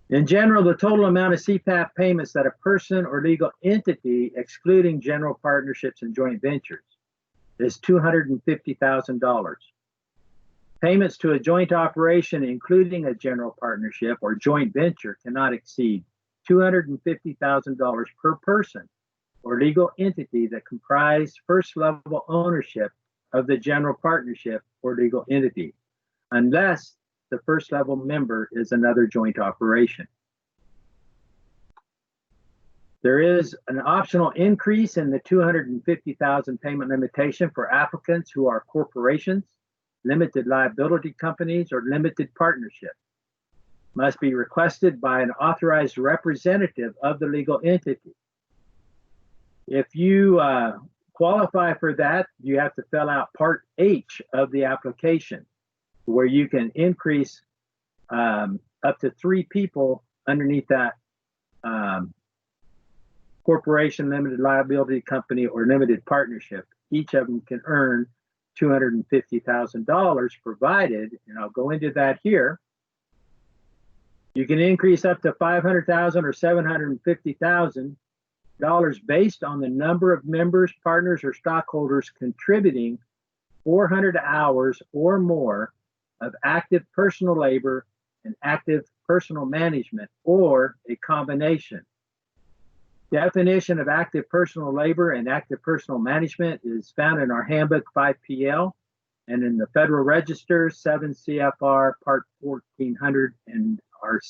In general, the total amount of CFAP payments that a person or legal entity, excluding general partnerships and joint ventures, is $250,000. Payments to a joint operation, including a general partnership or joint venture, cannot exceed $250,000 per person or legal entity that comprise first level ownership of the general partnership or legal entity, unless the first level member is another joint operation. There is an optional increase in the $250,000 payment limitation for applicants who are corporations, limited liability companies, or limited partnerships. Must be requested by an authorized representative of the legal entity. If you qualify for that, you have to fill out Part H of the application, where you can increase up to 3 people underneath that corporation, limited liability company, or limited partnership. Each of them can earn $250,000 provided, and I'll go into that here. You can increase up to $500,000 or $750,000 based on the number of members, partners, or stockholders contributing 400 hours or more of active personal labor and active personal management, or a combination. Definition of active personal labor and active personal management is found in our handbook 5PL and in the Federal Register 7 CFR Part 1400 and our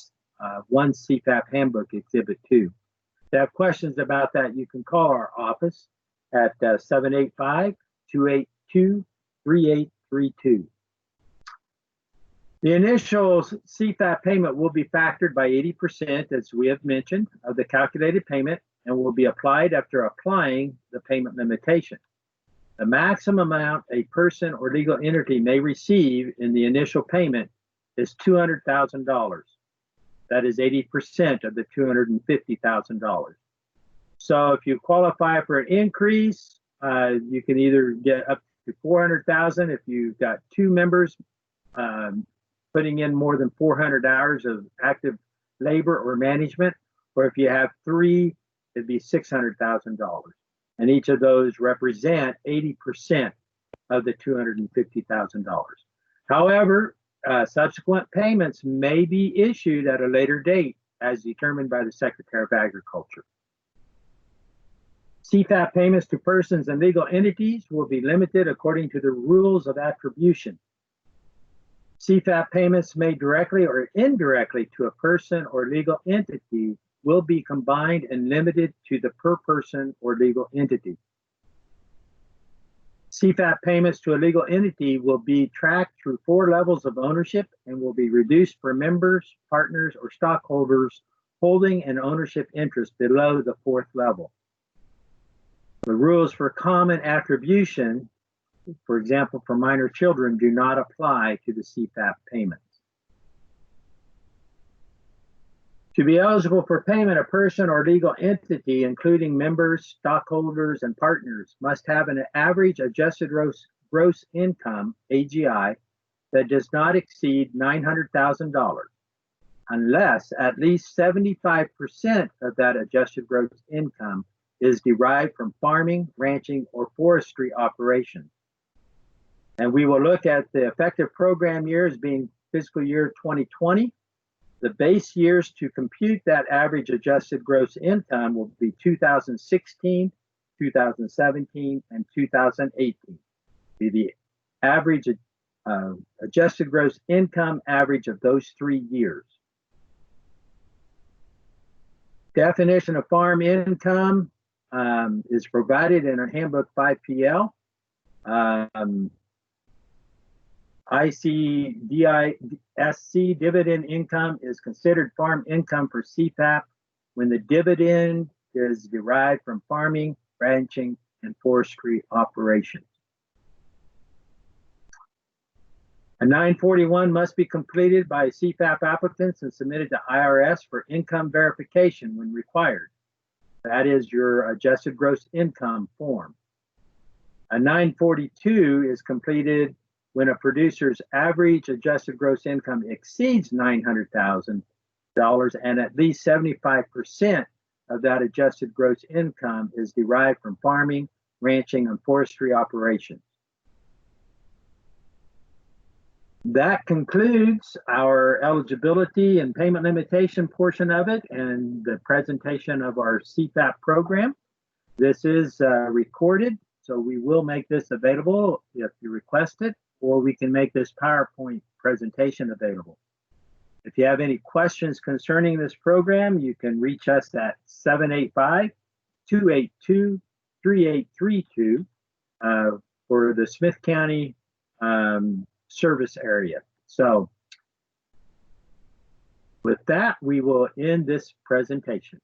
1 CFAP Handbook Exhibit 2. If you have questions about that, you can call our office at 785-282-3832. The initial CFAP payment will be factored by 80%, as we have mentioned, of the calculated payment and will be applied after applying the payment limitation. The maximum amount a person or legal entity may receive in the initial payment is $200,000. That is 80% of the $250,000. So if you qualify for an increase, you can either get up to $400,000 if you've got 2 members putting in more than 400 hours of active labor or management, or if you have 3, it'd be $600,000. And each of those represent 80% of the $250,000. However, subsequent payments may be issued at a later date as determined by the Secretary of Agriculture. CFAP payments to persons and legal entities will be limited according to the rules of attribution. CFAP payments made directly or indirectly to a person or legal entity will be combined and limited to the per person or legal entity. CFAP payments to a legal entity will be tracked through 4 levels of ownership and will be reduced for members, partners, or stockholders holding an ownership interest below the 4th level. The rules for common attribution, for example, for minor children, do not apply to the CFAP payments. To be eligible for payment, a person or legal entity, including members, stockholders, and partners, must have an average adjusted gross income, AGI, that does not exceed $900,000, unless at least 75% of that adjusted gross income is derived from farming, ranching, or forestry operations. And we will look at the effective program years being fiscal year 2020. The base years to compute that average adjusted gross income will be 2016, 2017, and 2018. Be the average adjusted gross income average of those 3 years. Definition of farm income is provided in our handbook 5PL. ICDISC dividend income is considered farm income for CFAP when the dividend is derived from farming, ranching, and forestry operations. A 941 must be completed by CFAP applicants and submitted to IRS for income verification when required. That is your adjusted gross income form. A 942 is completed when a producer's average adjusted gross income exceeds $900,000 and at least 75% of that adjusted gross income is derived from farming, ranching, and forestry operations. That concludes our eligibility and payment limitation portion of it and the presentation of our CFAP program. This is recorded, so we will make this available if you request it, or we can make this PowerPoint presentation available. If you have any questions concerning this program, you can reach us at 785-282-3832 for the Smith County service area. So with that, we will end this presentation.